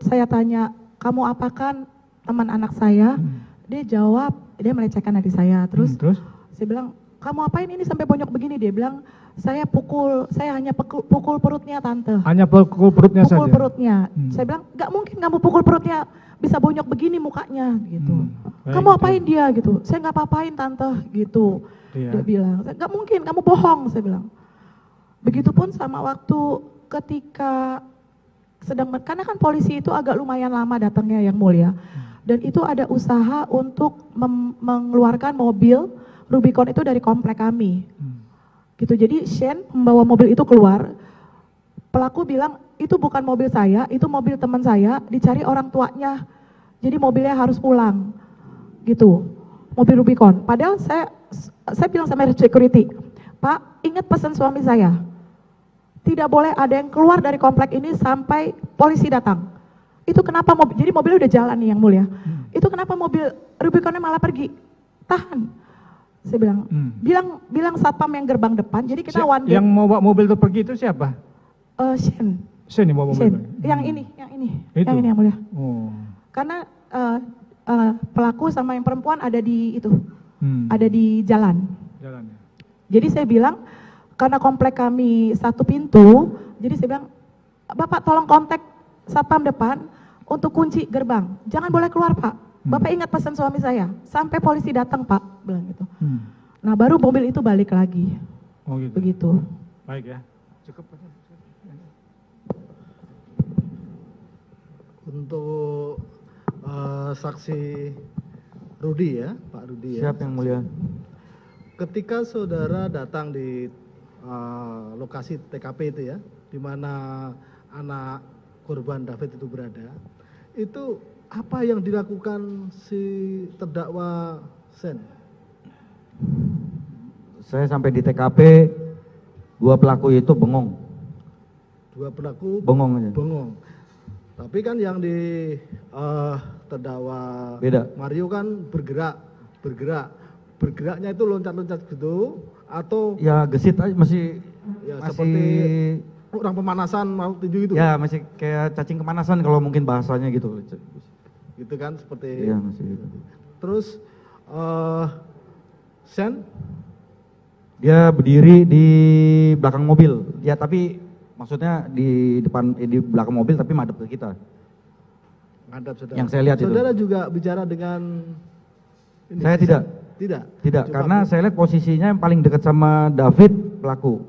saya tanya, kamu apakan teman anak saya? Dia jawab, dia melecehkan adik saya. Terus saya bilang, kamu apain ini sampai bonyok begini? Dia bilang, saya hanya pukul perutnya tante. Hanya pukul perutnya saja? Pukul perutnya. Saya bilang, gak mungkin kamu pukul perutnya bisa bonyok begini mukanya gitu. Kamu apain dia gitu? Saya gak apa-apain tante gitu. Dia bilang, gak mungkin kamu bohong, saya bilang. Begitupun sama waktu ketika karena kan polisi itu agak lumayan lama datangnya Yang Mulia. Dan itu ada usaha untuk mengeluarkan mobil Rubicon itu dari komplek kami. Gitu. Jadi Shane membawa mobil itu keluar. Pelaku bilang, itu bukan mobil saya, itu mobil teman saya, dicari orang tuanya. Jadi mobilnya harus pulang. Gitu. Mobil Rubicon. Padahal saya bilang sama security, Pak, ingat pesan suami saya. Tidak boleh ada yang keluar dari komplek ini sampai polisi datang. Itu kenapa jadi mobilnya udah jalan nih Yang Mulia. Itu kenapa mobil Rubiconnya malah pergi. Tahan. Saya bilang satpam yang gerbang depan. Jadi kita one day. Yang mau bawa mobil itu pergi itu siapa? Shane. Shane yang bawa mobil. Yang ini. Itu? Yang ini Yang Mulia. Oh. Karena pelaku sama yang perempuan ada di itu. Ada di jalan. Jalannya. Jadi saya bilang, karena komplek kami satu pintu, jadi saya bilang, Bapak tolong kontak satpam depan untuk kunci gerbang. Jangan boleh keluar Pak. Bapak ingat pesan suami saya, sampai polisi datang Pak, bilang gitu. Nah baru mobil itu balik lagi. Oh gitu. Begitu. Baik ya. Cukup. Untuk saksi Rudi ya, Pak Rudi ya. Siap Yang Mulia. Ketika saudara datang di lokasi TKP itu ya, di mana anak korban David itu berada, itu apa yang dilakukan si terdakwa Sen? Saya sampai di TKP, 2 pelaku itu bengong. 2 pelaku Bengong aja. bengong. Tapi kan yang di terdakwa Beda. Mario kan bergeraknya itu loncat-loncat gitu atau Ya gesit aja masih seperti orang pemanasan mau tinju itu. Ya masih kayak cacing kemanasan kalau mungkin bahasanya gitu. Gitu kan seperti. Iya masih gitu. Terus Sen Dia berdiri di belakang mobil. Ya tapi maksudnya di belakang mobil tapi madep ke kita. ngadap saudara. Yang saya lihat itu. Saudara juga bicara dengan ini, Saya tidak. Tidak. Karena saya lihat posisinya yang paling dekat sama David pelaku.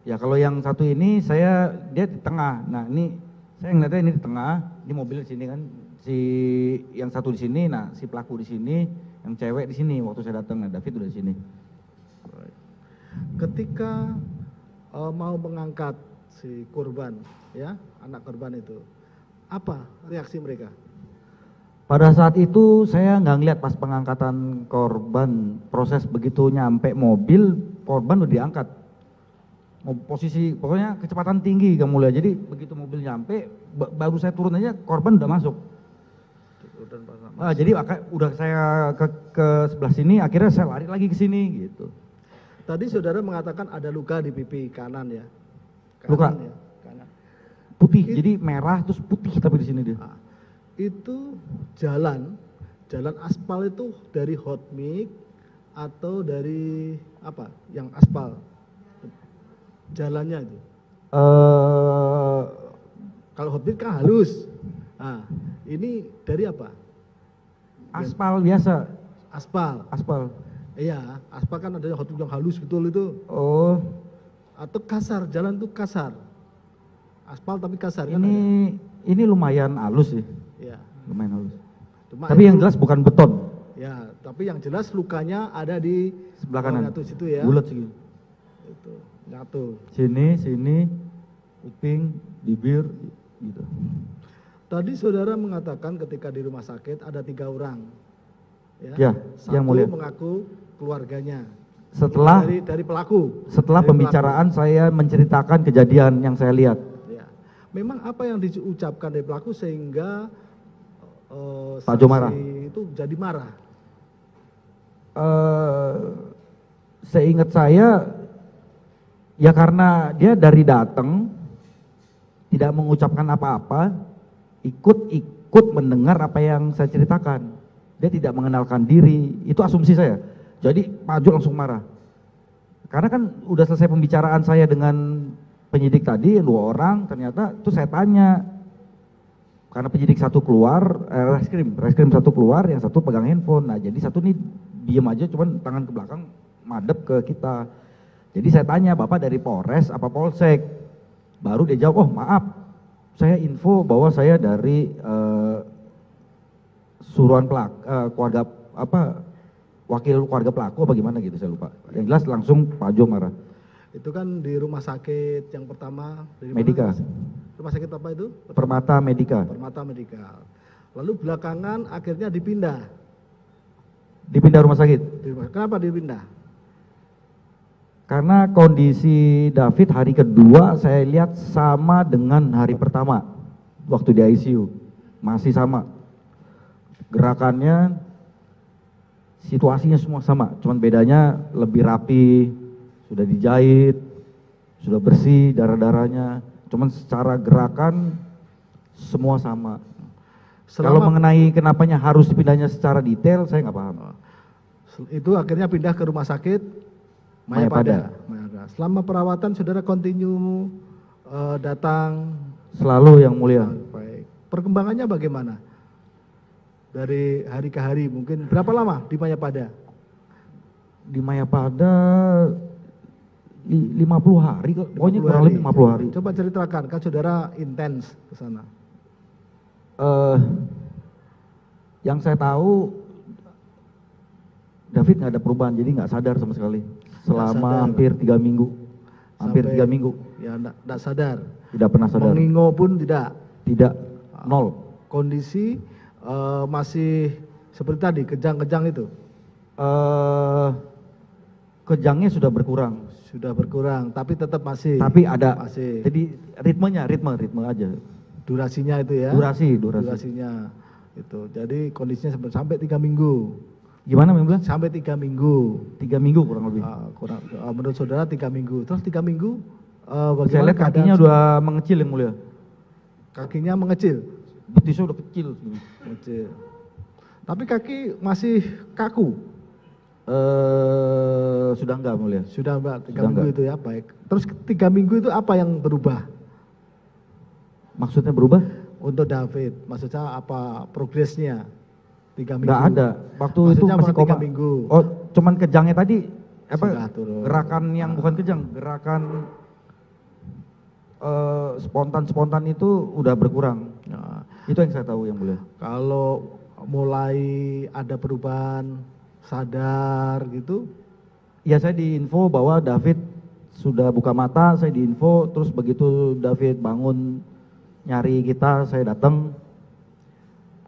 Ya kalau yang satu ini dia di tengah. Nah ini saya ngeliatnya ini di tengah, ini mobil di sini kan, si yang satu di sini, nah si pelaku di sini, yang cewek di sini waktu saya datang, nah David udah di sini. Ketika mau mengangkat si korban, ya anak korban itu, apa reaksi mereka? Pada saat itu saya nggak ngeliat pas pengangkatan korban, proses begitu nyampe mobil, korban udah diangkat. Posisi pokoknya kecepatan tinggi gak mulai, jadi begitu mobil nyampe baru saya turun aja korban udah masuk. Jadi udah saya ke sebelah sini, akhirnya saya lari lagi ke sini gitu. Tadi saudara mengatakan ada luka di pipi kanan ya? Luka? Ya, kanan. Putih, jadi merah terus putih tapi di sini dia. Nah, itu jalan aspal itu dari hot mix atau dari apa? Yang aspal? Jalannya itu. Kalau hot mix kan halus. Nah, ini dari apa? Aspal biasa. Aspal. Iya, aspal kan ada hot mix yang halus betul itu. Oh. Atau kasar, jalan itu kasar. Aspal tapi kasar kan ada. Ini lumayan halus sih. Iya. Lumayan halus. Cuma Tapi yang jelas bukan beton. Ya, tapi yang jelas lukanya ada di Sebelah kanan. nyatu situ ya. Bulat segini. Itu, nyatu. Sini, kuping, bibir, gitu. Tadi saudara mengatakan ketika di rumah sakit ada 3 orang. Ya, Satu yang mulia. mengaku keluarganya. Setelah Dari pelaku. Setelah Dari pembicaraan saya menceritakan kejadian yang saya lihat. Ya. Memang apa yang diucapkan dari pelaku sehingga Pak Jo marah. itu jadi marah. Seingat saya, ya karena dia dari datang tidak mengucapkan apa-apa, ikut mendengar apa yang saya ceritakan. Dia tidak mengenalkan diri, itu asumsi saya. Jadi Pak Jo langsung marah. Karena kan udah selesai pembicaraan saya dengan penyidik tadi, 2 orang, ternyata itu saya tanya. Karena penyidik satu keluar, reskrim satu keluar, yang satu pegang handphone. Nah jadi satu nih diem aja, cuman tangan ke belakang, madep ke kita. Jadi saya tanya, Bapak dari Polres apa Polsek? Baru dia jawab, oh maaf, saya info bahwa saya dari suruhan keluarga wakil keluarga pelaku apa gimana gitu, saya lupa. Yang jelas langsung Pak Jo marah. Itu kan di rumah sakit yang pertama dari Medika. mana? Rumah sakit apa itu? Permata Medika. Permata Medika. Lalu belakangan akhirnya dipindah. Dipindah rumah sakit. Kenapa dipindah? Karena kondisi David hari kedua saya lihat sama dengan hari pertama waktu di ICU. Masih sama. Gerakannya, situasinya semua sama, cuman bedanya lebih rapi, sudah dijahit, sudah bersih darah-darahnya, cuman secara gerakan semua sama. Kalau mengenai kenapanya harus dipindahnya secara detail, saya nggak paham. Itu akhirnya pindah ke rumah sakit Mayapada. Selama perawatan saudara continue datang? Selalu yang mulia. Baik. Perkembangannya bagaimana? Dari hari ke hari mungkin berapa lama di Mayapada? Di Mayapada 50 hari kok, pokoknya kurang lebih 50 hari. Coba ceritakan, kan saudara intens ke sana. Yang saya tahu David nggak ada perubahan, jadi nggak sadar sama sekali selama hampir 3 minggu. Hampir 3 minggu. Ya enggak sadar. Tidak pernah sadar. Mengingo pun tidak. Tidak, nol. Kondisi masih seperti tadi, kejang-kejang itu? Kejangnya sudah berkurang. Sudah berkurang, tapi tetap masih? Tapi ada, masih. Jadi ritme aja. Durasinya itu ya? Durasinya itu, jadi kondisinya sampai 3 minggu. Gimana Bang bilang? Sampai 3 minggu. 3 minggu kurang lebih. Menurut saudara 3 minggu, terus 3 minggu bagaimana? Saya lihat kakinya udah mengecil yang mulia. Kakinya mengecil? Betisnya udah kecil. Kecil. Tapi kaki masih kaku? Sudah enggak mulia. Sudah enggak, 3 minggu itu ya, baik. Terus 3 minggu itu apa yang berubah? Maksudnya berubah? Untuk David, maksudnya apa progresnya? 3 minggu? Enggak ada, waktu maksudnya itu masih koma. 3 minggu. Oh, cuman kejangnya tadi, gerakan yang bukan kejang, gerakan spontan itu udah berkurang. Nah, itu yang saya tahu yang mulia. Kalau mulai ada perubahan, sadar gitu? Ya saya diinfo bahwa David sudah buka mata, saya diinfo, terus begitu David bangun nyari kita, saya datang.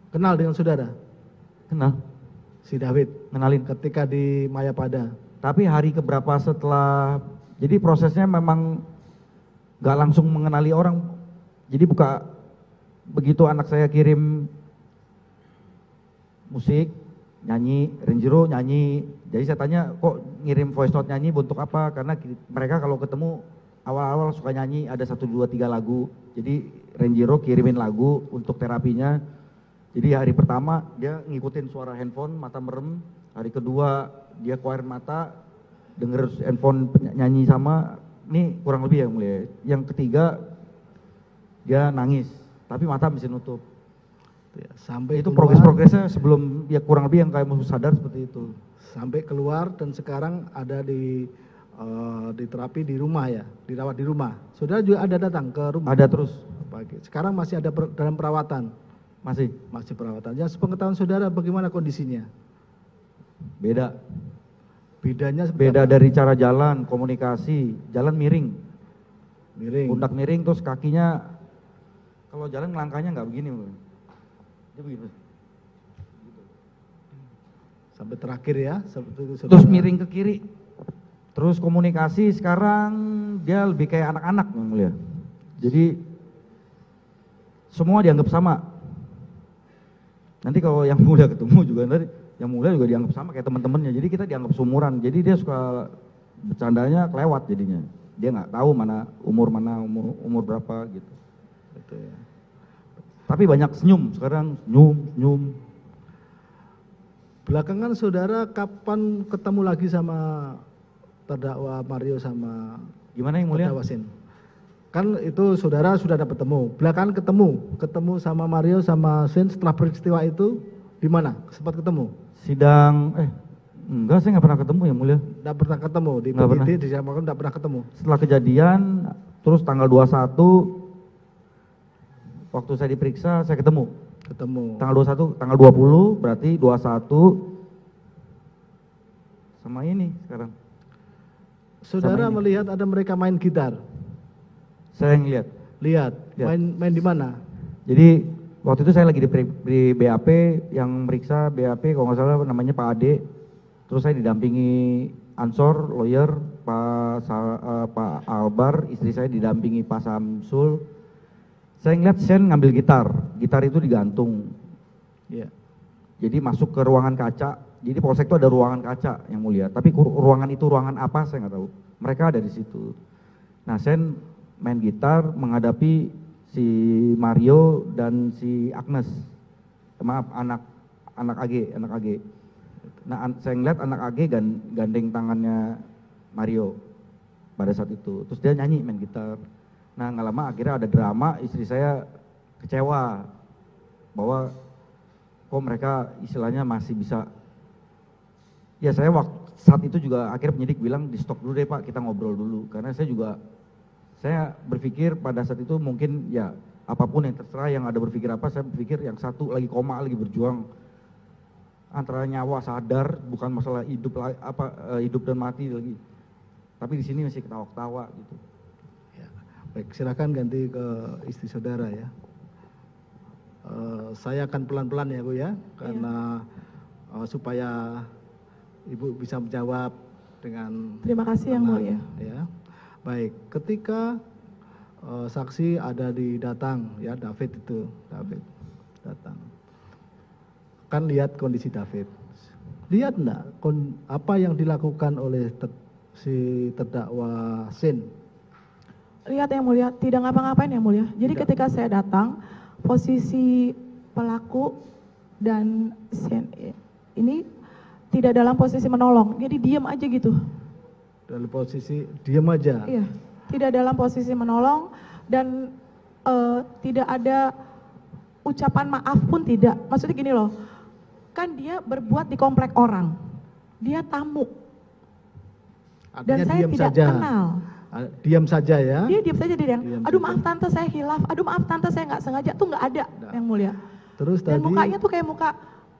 Kenal dengan saudara? Kenal. Si David? Kenalin. Ketika di Mayapada? Tapi hari keberapa setelah, jadi prosesnya memang gak langsung mengenali orang. Jadi begitu anak saya kirim musik, nyanyi, Renjiro nyanyi. Jadi saya tanya, kok ngirim voice note nyanyi untuk apa? Karena mereka kalau ketemu awal-awal suka nyanyi, ada 1, 2, 3 lagu. Jadi Renjiro kirimin lagu untuk terapinya. Jadi hari pertama dia ngikutin suara handphone, mata merem. Hari kedua dia keluar mata, denger handphone nyanyi sama. Ini kurang lebih yang mulia. Yang ketiga dia nangis, tapi mata masih nutup. Sampai itu progresnya sebelum dia kurang lebih yang kayak musuh sadar seperti itu. Sampai keluar dan sekarang ada di terapi di rumah ya, dirawat di rumah. Saudara juga ada datang ke rumah? Ada terus. Sekarang masih ada dalam perawatan? Masih perawatan. Yang sepengetahuan saudara bagaimana kondisinya? Beda. Bedanya seperti beda apa? Dari cara jalan, komunikasi, jalan miring. Pundak miring, terus kakinya kalau jalan langkahnya nggak begini. Dia begitu. Sampai terakhir ya, seperti itu. Terus miring ke kiri. Terus komunikasi sekarang dia lebih kayak anak-anak yang mulia. Jadi semua dianggap sama. Nanti kalau yang muda ketemu juga nanti yang muda juga dianggap sama kayak teman-temannya. Jadi kita dianggap seumuran. Jadi dia suka bercandanya kelewat jadinya. Dia nggak tahu mana umur berapa gitu. Betul ya. Tapi banyak senyum sekarang, senyum. Belakangan saudara kapan ketemu lagi sama terdakwa Mario sama gimana yang mulia? terdakwa Sin? Kan itu saudara sudah dapat ketemu. Belakangan ketemu sama Mario sama Sin setelah peristiwa itu di mana? Sempat ketemu? Sidang Enggak, saya nggak pernah ketemu yang mulia. Nggak pernah ketemu di Nggak pernah. penyidik di Jamakan nggak pernah ketemu. Setelah kejadian, terus tanggal 21, waktu saya diperiksa, saya ketemu. Tanggal 21, tanggal 20, berarti 21, sama ini sekarang. Saudara Sama ini. melihat ada mereka main gitar. Saya yang lihat. Lihat, Lihat. main di mana? Jadi waktu itu saya lagi di BAP, yang meriksa BAP kalau nggak salah namanya Pak Ade. Terus saya didampingi Ansor, lawyer, Pak Albar, istri saya didampingi Pak Samsul. Saya ngeliat Sen ngambil gitar itu digantung. Ya. Jadi masuk ke ruangan kaca. Jadi polsek itu ada ruangan kaca yang mulia. Tapi ruangan itu ruangan apa saya nggak tahu. Mereka ada di situ. Nah, Sen main gitar menghadapi si Mario dan si Agnes. Maaf, anak AG. Nah, saya ngeliat anak AG gandeng tangannya Mario pada saat itu. Terus dia nyanyi main gitar. Nah, nggak lama akhirnya ada drama, istri saya kecewa bahwa kok mereka istilahnya masih bisa. Ya saya saat itu juga akhirnya penyidik bilang di stop dulu deh Pak, kita ngobrol dulu. Karena saya berpikir pada saat itu mungkin ya apapun yang terserah, yang ada berpikir apa, saya berpikir yang satu lagi koma, lagi berjuang antara nyawa sadar, bukan masalah hidup dan mati lagi. Tapi di sini masih ketawa-ketawa gitu. Ya. Baik, silakan ganti ke istri saudara ya. Saya akan pelan-pelan ya Bu ya, karena supaya Ibu bisa menjawab dengan Terima kasih Yang tenang, Mulia. ya. Baik, ketika saksi ada datang ya, David datang. Kan lihat kondisi David. Lihat enggak apa yang dilakukan oleh si terdakwa Sin? Lihat Yang Mulia, tidak ngapa-ngapain Yang Mulia. Jadi ketika saya datang, posisi pelaku dan Sin ini tidak dalam posisi menolong, jadi diam aja gitu. Dalam posisi diam aja? Iya, tidak dalam posisi menolong dan tidak ada ucapan maaf pun tidak. Maksudnya gini loh, kan dia berbuat di komplek orang, dia tamu. Artinya Dan saya diam tidak saja. kenal. Diam saja ya? Dia diam saja, dia yang, Diam aduh saja. maaf tante saya hilaf, aduh maaf tante saya nggak sengaja, tuh nggak ada Yang Mulia. Terus Dan tadi mukanya tuh kayak muka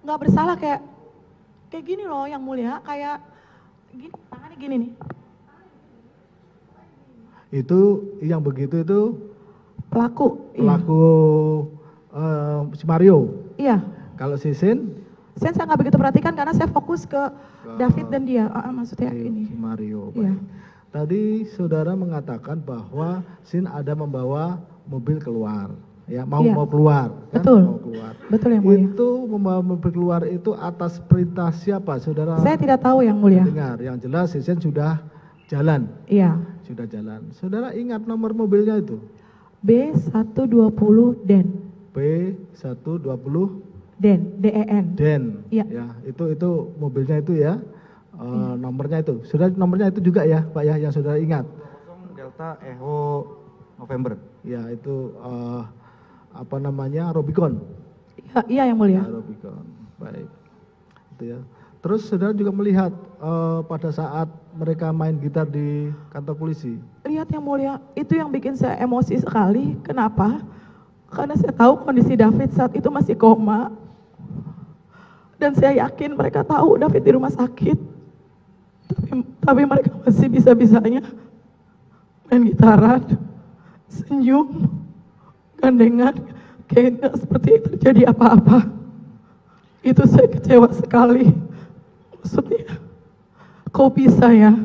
nggak bersalah, kayak gini loh Yang Mulia, kayak gini, tangannya gini nih. itu yang begitu itu Pelaku. pelaku si Mario. Iya. Kalau si Sin? Saya nggak begitu perhatikan karena saya fokus ke David dan dia. Maksudnya Si ini. Mario. Iya. Baik. Tadi saudara mengatakan bahwa Sin ada membawa mobil keluar, ya mau Iya. mau keluar, kan? Betul. Mau keluar. Betul Yang Mulia. Itu membawa mobil keluar itu atas perintah siapa, saudara? Saya tidak tahu Yang Mulia. Dengar, yang jelas si Sin sudah jalan, Iya. sudah jalan. Saudara ingat nomor mobilnya itu? B120 Den. B120 Den. Den. Iya. Ya, itu mobilnya itu ya. Nomornya itu. Sudah nomornya itu juga ya, Pak ya, yang saudara ingat. 20 Delta Echo November. Ya, itu apa namanya? Robicon. Iya Yang Mulia. Ya, Robicon. Baik. Itu ya. Terus saudara juga melihat pada saat mereka main gitar di kantor polisi. Lihat Yang Mulia, itu yang bikin saya emosi sekali. Kenapa? Karena saya tahu kondisi David saat itu masih koma. Dan saya yakin mereka tahu David di rumah sakit. Tapi mereka masih bisa-bisanya main gitaran, senyum, gandengan, kayak nggak seperti terjadi apa-apa. Itu saya kecewa sekali. Maksudnya, kok bisa ya?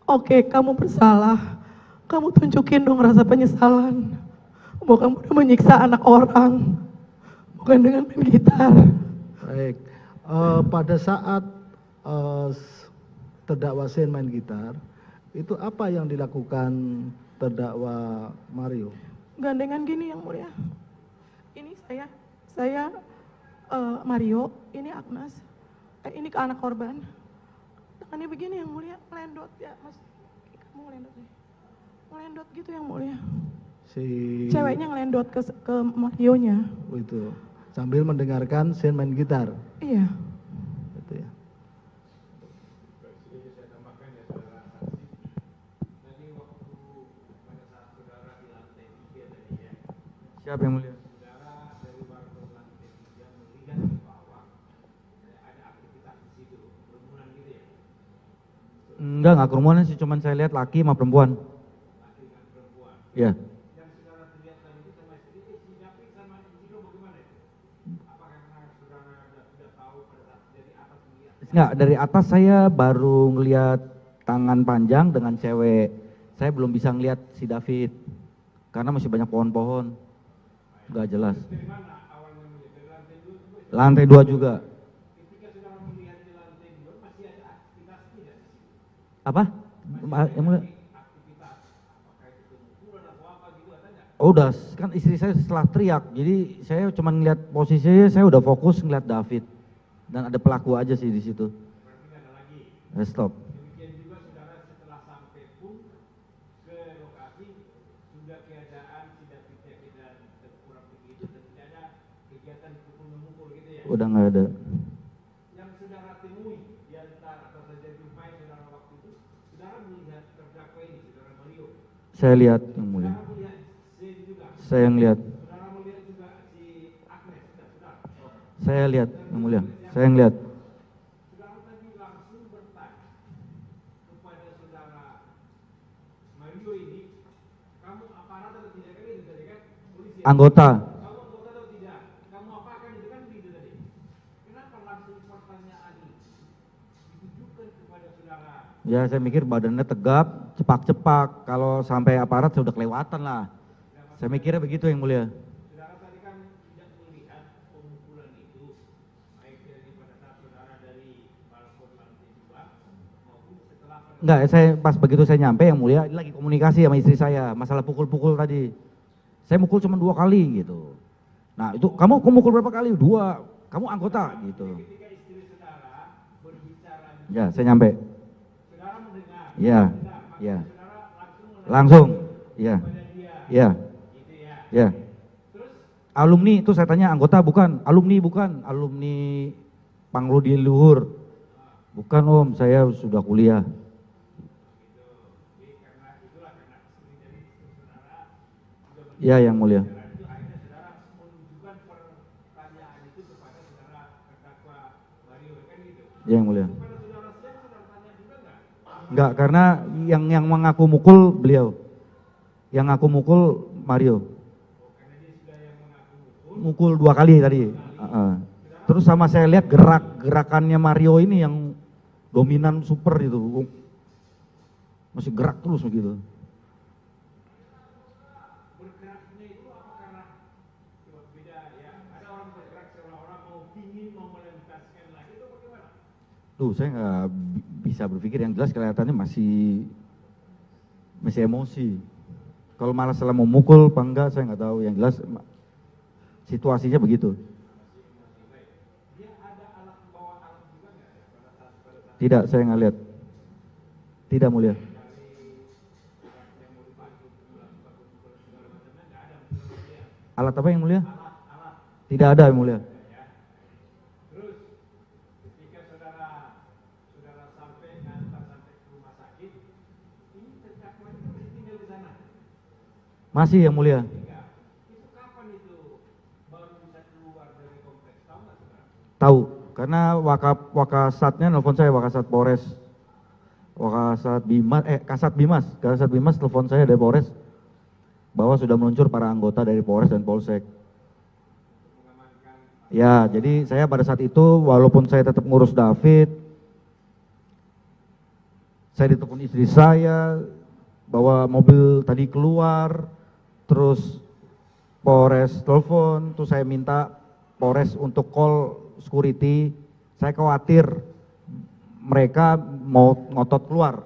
Oke, kamu bersalah. Kamu tunjukin dong rasa penyesalan. Bahwa kamu udah menyiksa anak orang. Bukan dengan main gitar. Baik. Pada saat terdakwa Sin main gitar, itu apa yang dilakukan terdakwa Mario? Gandengan gini Yang Mulia. Ini saya Mario, ini Agnes, ini ke anak korban. Tangannya begini Yang Mulia, ngelendot ya Mas. Kamu ngelendot nih. Ngelendot gitu Yang Mulia. Si Ceweknya ngelendot ke Marionya. itu sambil mendengarkan Sin main gitar. Iya. Itu ya. Siap yang mulia. Enggak kerumunan sih, cuman saya lihat laki sama perempuan. Iya. Enggak, dari atas saya baru ngelihat tangan panjang dengan cewek. Saya belum bisa ngelihat si David karena masih banyak pohon-pohon. Enggak jelas. Lantai 2 juga. Apa? Yang mulia? Oh, udah, kan istri saya setelah teriak, jadi saya cuma ngeliat posisinya, saya udah fokus ngeliat David dan ada pelaku aja sih di situ. Stop. Udah nggak ada. Saya lihat yang mulia. Saya yang lihat. Saya lihat yang mulia. Saya yang lihat. Anggota. Ya saya mikir badannya tegap, cepak-cepak. Kalau sampai aparat sudah kelewatan lah. Saya mikirnya begitu yang mulia. Enggak, saya pas begitu saya nyampe yang mulia lagi komunikasi sama istri saya masalah pukul-pukul tadi. Saya mukul cuma 2 kali gitu. Nah itu kamu mukul berapa kali? 2. Kamu anggota gitu. Ya saya nyampe. Ya, ya. Langsung, ya, ya, ya. Alumni itu saya tanya anggota bukan, alumni Pangludi Luhur. Bukan om, saya sudah kuliah. Ya yang mulia. Ya yang mulia. Enggak, karena yang mengaku mukul beliau. Yang ngaku mukul Mario. Mukul 2 kali tadi. Terus sama saya lihat gerakannya Mario ini yang dominan super itu. Masih gerak terus begitu. Saya nggak bisa berpikir, yang jelas kelihatannya masih emosi. Kalau malah setelah mau mukul apa enggak saya nggak tahu, yang jelas situasinya begitu. Tidak, saya nggak lihat. Tidak mulia. Alat apa yang mulia? Tidak ada yang mulia. Masih yang mulia. Tahu, karena Wakasatnya nelfon saya, Wakasat Polres, Kasat Bimas telepon saya dari Polres bahwa sudah meluncur para anggota dari Polres dan Polsek. Ya, jadi saya pada saat itu walaupun saya tetap ngurus David, saya ditelepon istri saya bahwa mobil tadi keluar, terus Polres telepon, terus saya minta Polres untuk call security. Saya khawatir mereka mau ngotot keluar.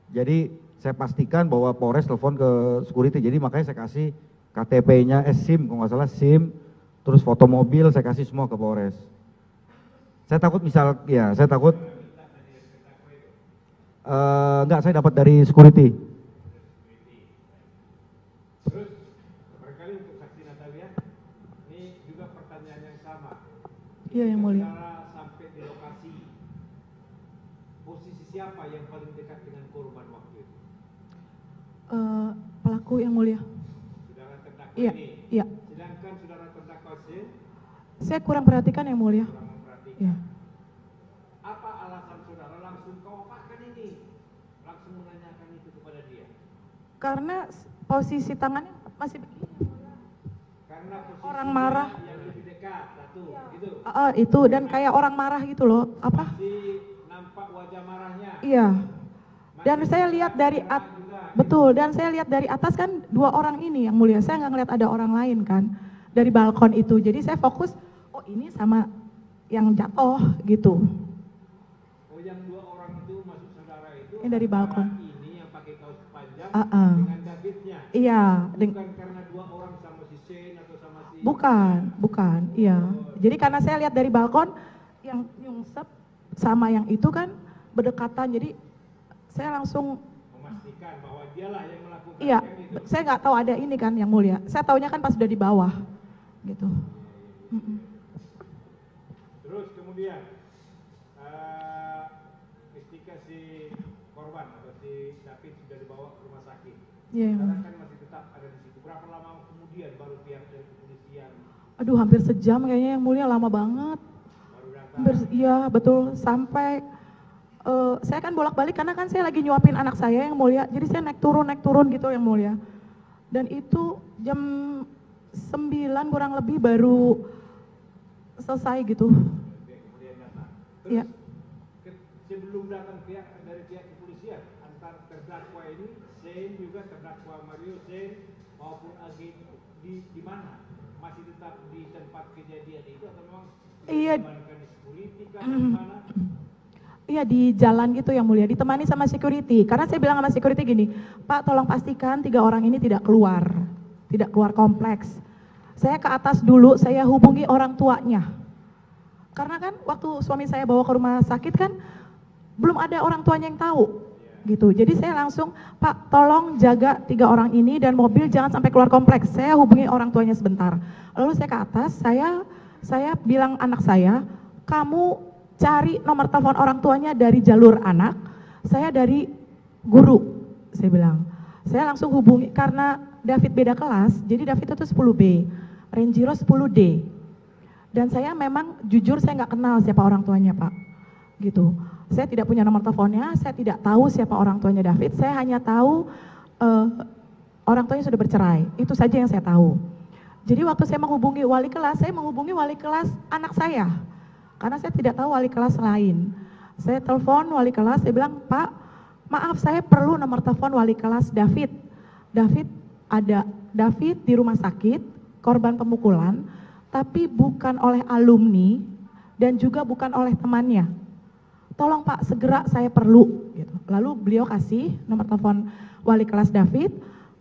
Jadi saya pastikan bahwa Polres telepon ke security, jadi makanya saya kasih KTP-nya, SIM, kalau nggak salah SIM, terus foto mobil saya kasih semua ke Polres. Saya takut saya takut, enggak, saya dapat dari security. Iya yang mulia. Sampai di lokasi, posisi siapa yang paling dekat dengan korban waktu itu? Pelaku yang mulia. Saudara Iya, ini. iya. Sedangkan saudara terdakwa C Saya kurang perhatikan yang mulia. kurang memperhatikan. Iya. Apa alasan saudara langsung kau apakan ini? Langsung menanyakan itu kepada dia. Karena posisi tangannya masih begini. Karena posisinya Orang marah. yang lebih dekat, satu, gitu. Itu dan kayak orang marah gitu loh. Apa? Masih nampak wajah marahnya. Iya. Dan Masih saya lihat dari marah juga, betul, dan saya lihat dari atas kan 2 orang ini yang mulia. Saya nggak ngeliat ada orang lain kan dari balkon itu. Jadi saya fokus, oh ini sama yang jatuh gitu. Oh, yang 2 orang itu maksud saudara itu Ini dari balkon. Ini yang pakai kaos panjang Uh-uh. dengan Davidnya. Iya, Bukan karena 2 orang sama si Shane atau sama si bukan, iya. Jadi karena saya lihat dari balkon yang nyungsep sama yang itu kan berdekatan, jadi saya langsung memastikan bahwa dialah yang melakukan iya, yang itu. saya nggak tahu ada ini kan yang mulia. Saya taunya kan pas sudah di bawah, gitu. Mm-mm. Terus kemudian ketika si korban atau si David sudah dibawa ke rumah sakit, Iya, yang saudara mulia. kan masih tetap ada di situ. Berapa lama kemudian baru pihak dari kepolisian Aduh, hampir sejam kayaknya yang mulia, lama banget. baru datang? Iya betul, sampai saya kan bolak-balik karena kan saya lagi nyuapin anak saya yang mulia, jadi saya naik turun gitu yang mulia. Dan itu jam 9 kurang lebih baru selesai gitu. Kemudian datang. Terus Iya. sebelum datang dari pihak kepolisian, antar terdakwa ini, Shane juga terdakwa Mario Shane maupun AG di mana? Masih tetap di tempat kejadian itu atau memang Iya. diamankan di security kah atau di mana? Iya di jalan gitu yang mulia, ditemani sama security. Karena saya bilang sama security gini, Pak tolong pastikan 3 orang ini tidak keluar kompleks. Saya ke atas dulu, saya hubungi orang tuanya. Karena kan waktu suami saya bawa ke rumah sakit kan, belum ada orang tuanya yang tahu. Gitu, jadi saya langsung, Pak tolong jaga 3 orang ini dan mobil jangan sampai keluar kompleks. Saya hubungi orang tuanya sebentar. Lalu saya ke atas, saya bilang anak saya, kamu cari nomor telepon orang tuanya dari jalur anak, saya dari guru, saya bilang. Saya langsung hubungi, karena David beda kelas, jadi David itu 10B, Renjiro 10D. Dan saya memang jujur saya nggak kenal siapa orang tuanya Pak, gitu. Saya tidak punya nomor teleponnya, saya tidak tahu siapa orang tuanya David, saya hanya tahu orang tuanya sudah bercerai, itu saja yang saya tahu. Jadi waktu saya menghubungi wali kelas, saya menghubungi wali kelas anak saya. Karena saya tidak tahu wali kelas lain. Saya telepon wali kelas, saya bilang, Pak, maaf saya perlu nomor telepon wali kelas David. David di rumah sakit, korban pemukulan, tapi bukan oleh alumni dan juga bukan oleh temannya. Tolong Pak, segera saya perlu. Gitu. Lalu beliau kasih nomor telepon wali kelas David,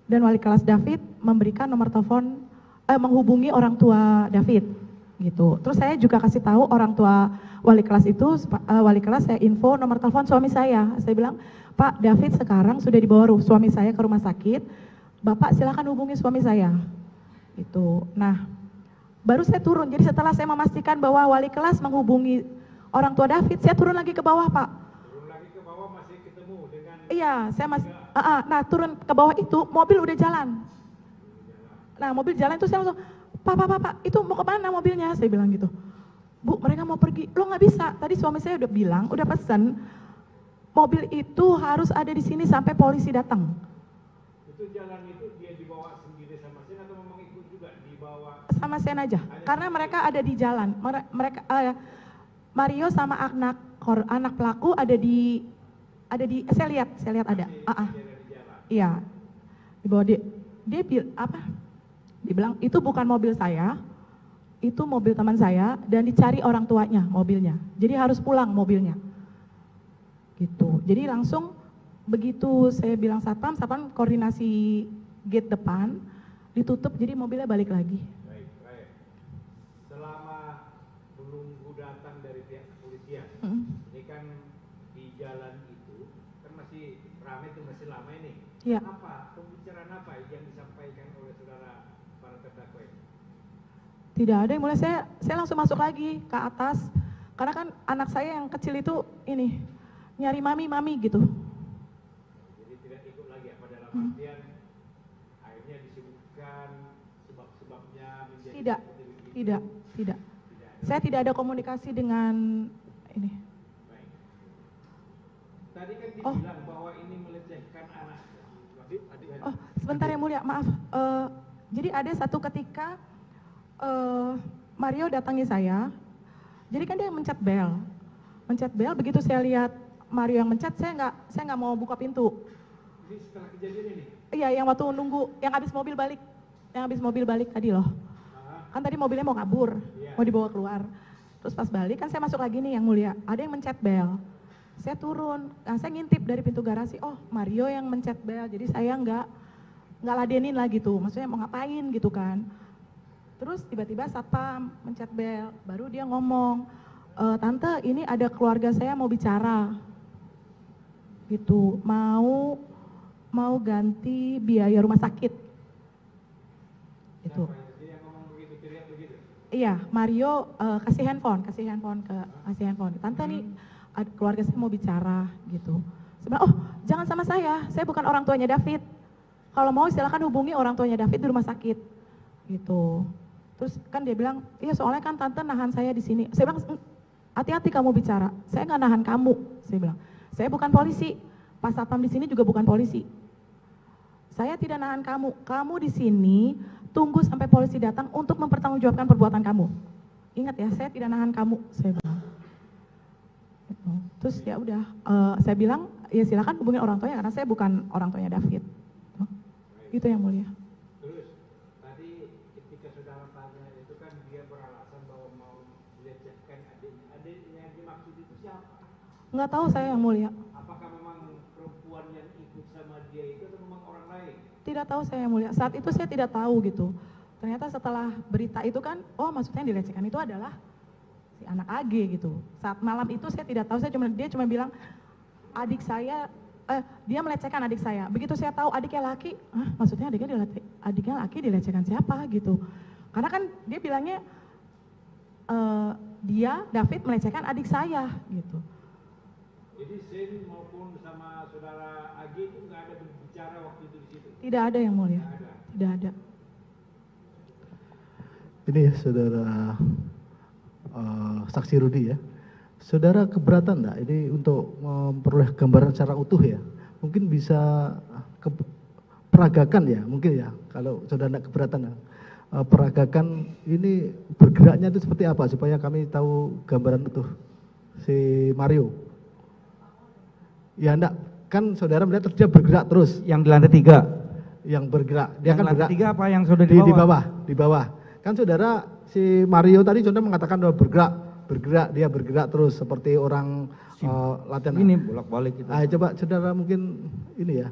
dan wali kelas David memberikan nomor telepon, menghubungi orang tua David. Gitu. Terus saya juga kasih tahu orang tua wali kelas itu, wali kelas saya info nomor telepon suami saya. Saya bilang, Pak David sekarang sudah dibawa suami saya ke rumah sakit, Bapak silakan hubungi suami saya. Itu. Nah, baru saya turun. Jadi setelah saya memastikan bahwa wali kelas menghubungi orang tua David, saya turun lagi ke bawah Pak. Turun lagi ke bawah masih ketemu dengan Iya, saya masih, nah turun ke bawah itu mobil udah jalan. Nah mobil jalan itu saya langsung, Pak, itu mau kemana mobilnya? Saya bilang gitu. Bu, mereka mau pergi. Lo nggak bisa. Tadi suami saya udah bilang, udah pesen, mobil itu harus ada di sini sampai polisi datang. itu jalan itu dia dibawa sendiri sama Sen atau memang ikut juga dibawa? Sama Sen aja. Karena mereka ada di jalan. Mereka Mario sama anak pelaku ada di saya lihat ada. Iya. Dibawa dia dibilang itu bukan mobil saya, itu mobil teman saya dan dicari orang tuanya mobilnya. Jadi harus pulang mobilnya. Gitu. Jadi langsung begitu saya bilang satpam koordinasi gate depan ditutup, jadi mobilnya balik lagi. Baik. Selama menunggu datang dari pihak kepolisian, ini kan di jalan itu kan masih ramai tuh, masih lama ini. Iya. Pembicaraan apa yang disampaikan oleh saudara para terdakwa ini? Tidak ada yang mulai, saya langsung masuk lagi ke atas karena kan anak saya yang kecil itu ini nyari mami gitu. Jadi tidak ikut lagi apa dalam artian akhirnya disebutkan Tidak, tidak, tidak. Saya tidak ada komunikasi dengan ini. Tadi kan dibilang bahwa ini melecehkan anak. Oh, sebentar yang mulia, maaf. Jadi ada satu ketika Mario datangi saya. Jadi kan dia mencet bel. Mencet bel, begitu saya lihat Mario yang mencet, saya nggak mau buka pintu. Ini setelah kejadian ini? Iya, yang waktu nunggu, yang habis mobil balik. Yang habis mobil balik tadi loh. Kan tadi mobilnya mau kabur, mau dibawa keluar. Terus pas balik kan saya masuk lagi nih yang mulia, ada yang mencet bel. Saya turun, nah saya ngintip dari pintu garasi, oh Mario yang mencet bel, jadi saya nggak ladenin lah gitu, maksudnya mau ngapain gitu kan. Terus tiba-tiba satpam mencet bel, baru dia ngomong, tante ini ada keluarga saya mau bicara, gitu, mau ganti biaya rumah sakit, itu. Dia yang ngomong begitu, teriak begitu? Iya, Mario kasih handphone, tante nih keluarga saya mau bicara gitu. Saya bilang, oh jangan sama saya bukan orang tuanya David. Kalau mau silakan hubungi orang tuanya David di rumah sakit, gitu. Terus kan dia bilang, iya soalnya kan tante nahan saya di sini. Saya bilang, hati-hati kamu bicara, saya nggak nahan kamu. Saya bilang, saya bukan polisi, Pak Satpam di sini juga bukan polisi. Saya tidak nahan kamu di sini tunggu sampai polisi datang untuk mempertanggungjawabkan perbuatan kamu. Ingat ya, saya tidak nahan kamu, saya bilang. Gitu. Terus ya udah, saya bilang ya silakan hubungi orang tuanya karena saya bukan orang tuanya David. Itu yang mulia. Terus tadi ketika saudara tanya itu kan dia beralasan bahwa mau melecehkan adiknya. Adiknya yang dimaksud itu siapa? Nggak tahu saya yang mulia. Apakah memang perempuan yang ikut sama dia itu atau memang orang lain? Tidak tahu saya yang mulia. Saat itu saya tidak tahu gitu. Ternyata setelah berita itu kan, oh maksudnya yang dilecehkan itu adalah si anak AG gitu. Saat malam itu saya tidak tahu, dia cuma bilang adik saya, dia melecehkan adik saya. Begitu saya tahu adiknya laki, maksudnya adiknya laki dilecehkan siapa gitu. Karena kan dia bilangnya dia David melecehkan adik saya gitu. Jadi Sen maupun sama saudara AG itu nggak ada berbicara waktu itu di situ? Tidak ada yang mulia, tidak ada. Ini ya saudara saksi Rudi ya. Saudara keberatan enggak ini untuk memperoleh gambaran secara utuh ya? Mungkin bisa peragakan ya, mungkin ya. Kalau saudara enggak keberatan ya. Peragakan ini bergeraknya itu seperti apa supaya kami tahu gambaran utuh si Mario. Ya enggak, kan saudara melihat dia bergerak terus. Yang di lantai 3. Yang bergerak, dia yang kan lantai bergerak 3 apa yang sudah di bawah. Kan saudara si Mario tadi saudara mengatakan bahwa dia bergerak terus seperti orang latihan. Ini bolak-balik gitu. Coba saudara mungkin ini ya,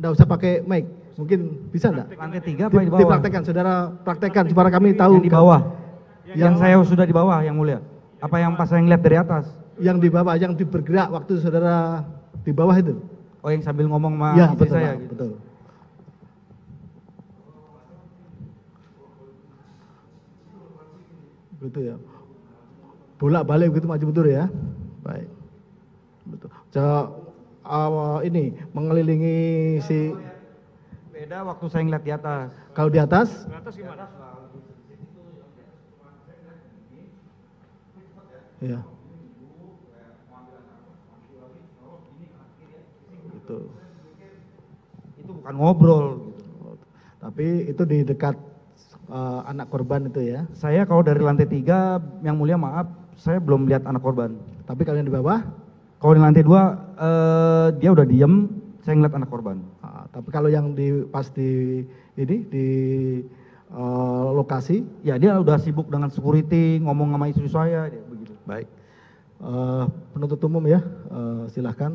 enggak usah pakai mic, mungkin bisa enggak? Lantai 3 apa di bawah? Dipraktekkan, saudara praktekkan supaya kami tahu. Yang di bawah. Yang saya sudah di bawah yang mulia. Apa yang pas saya ngeliat dari atas? Yang di bawah, yang bergerak waktu saudara di bawah itu. Oh yang sambil ngomong sama Ya, istri betul, saya. Pak, Gitu. betul. Betul ya. Bolak-balik begitu maju mundur ya. Baik. Betul. Ini mengelilingi si. Beda waktu saya ngeliat di atas. Kalau di atas? Di atas gimana? Iya. Gitu. Itu bukan ngobrol. Gitu. Tapi itu di dekat anak korban itu ya. Saya kalau dari lantai 3 yang mulia maaf, saya belum lihat anak korban. Tapi kalau yang di bawah? Kalau di lantai 2 dia udah diem, saya ngeliat anak korban. Tapi kalau yang pas di lokasi? Ya dia udah sibuk dengan security, ngomong sama istri saya, dia begitu. Baik. Penuntut umum ya, silahkan.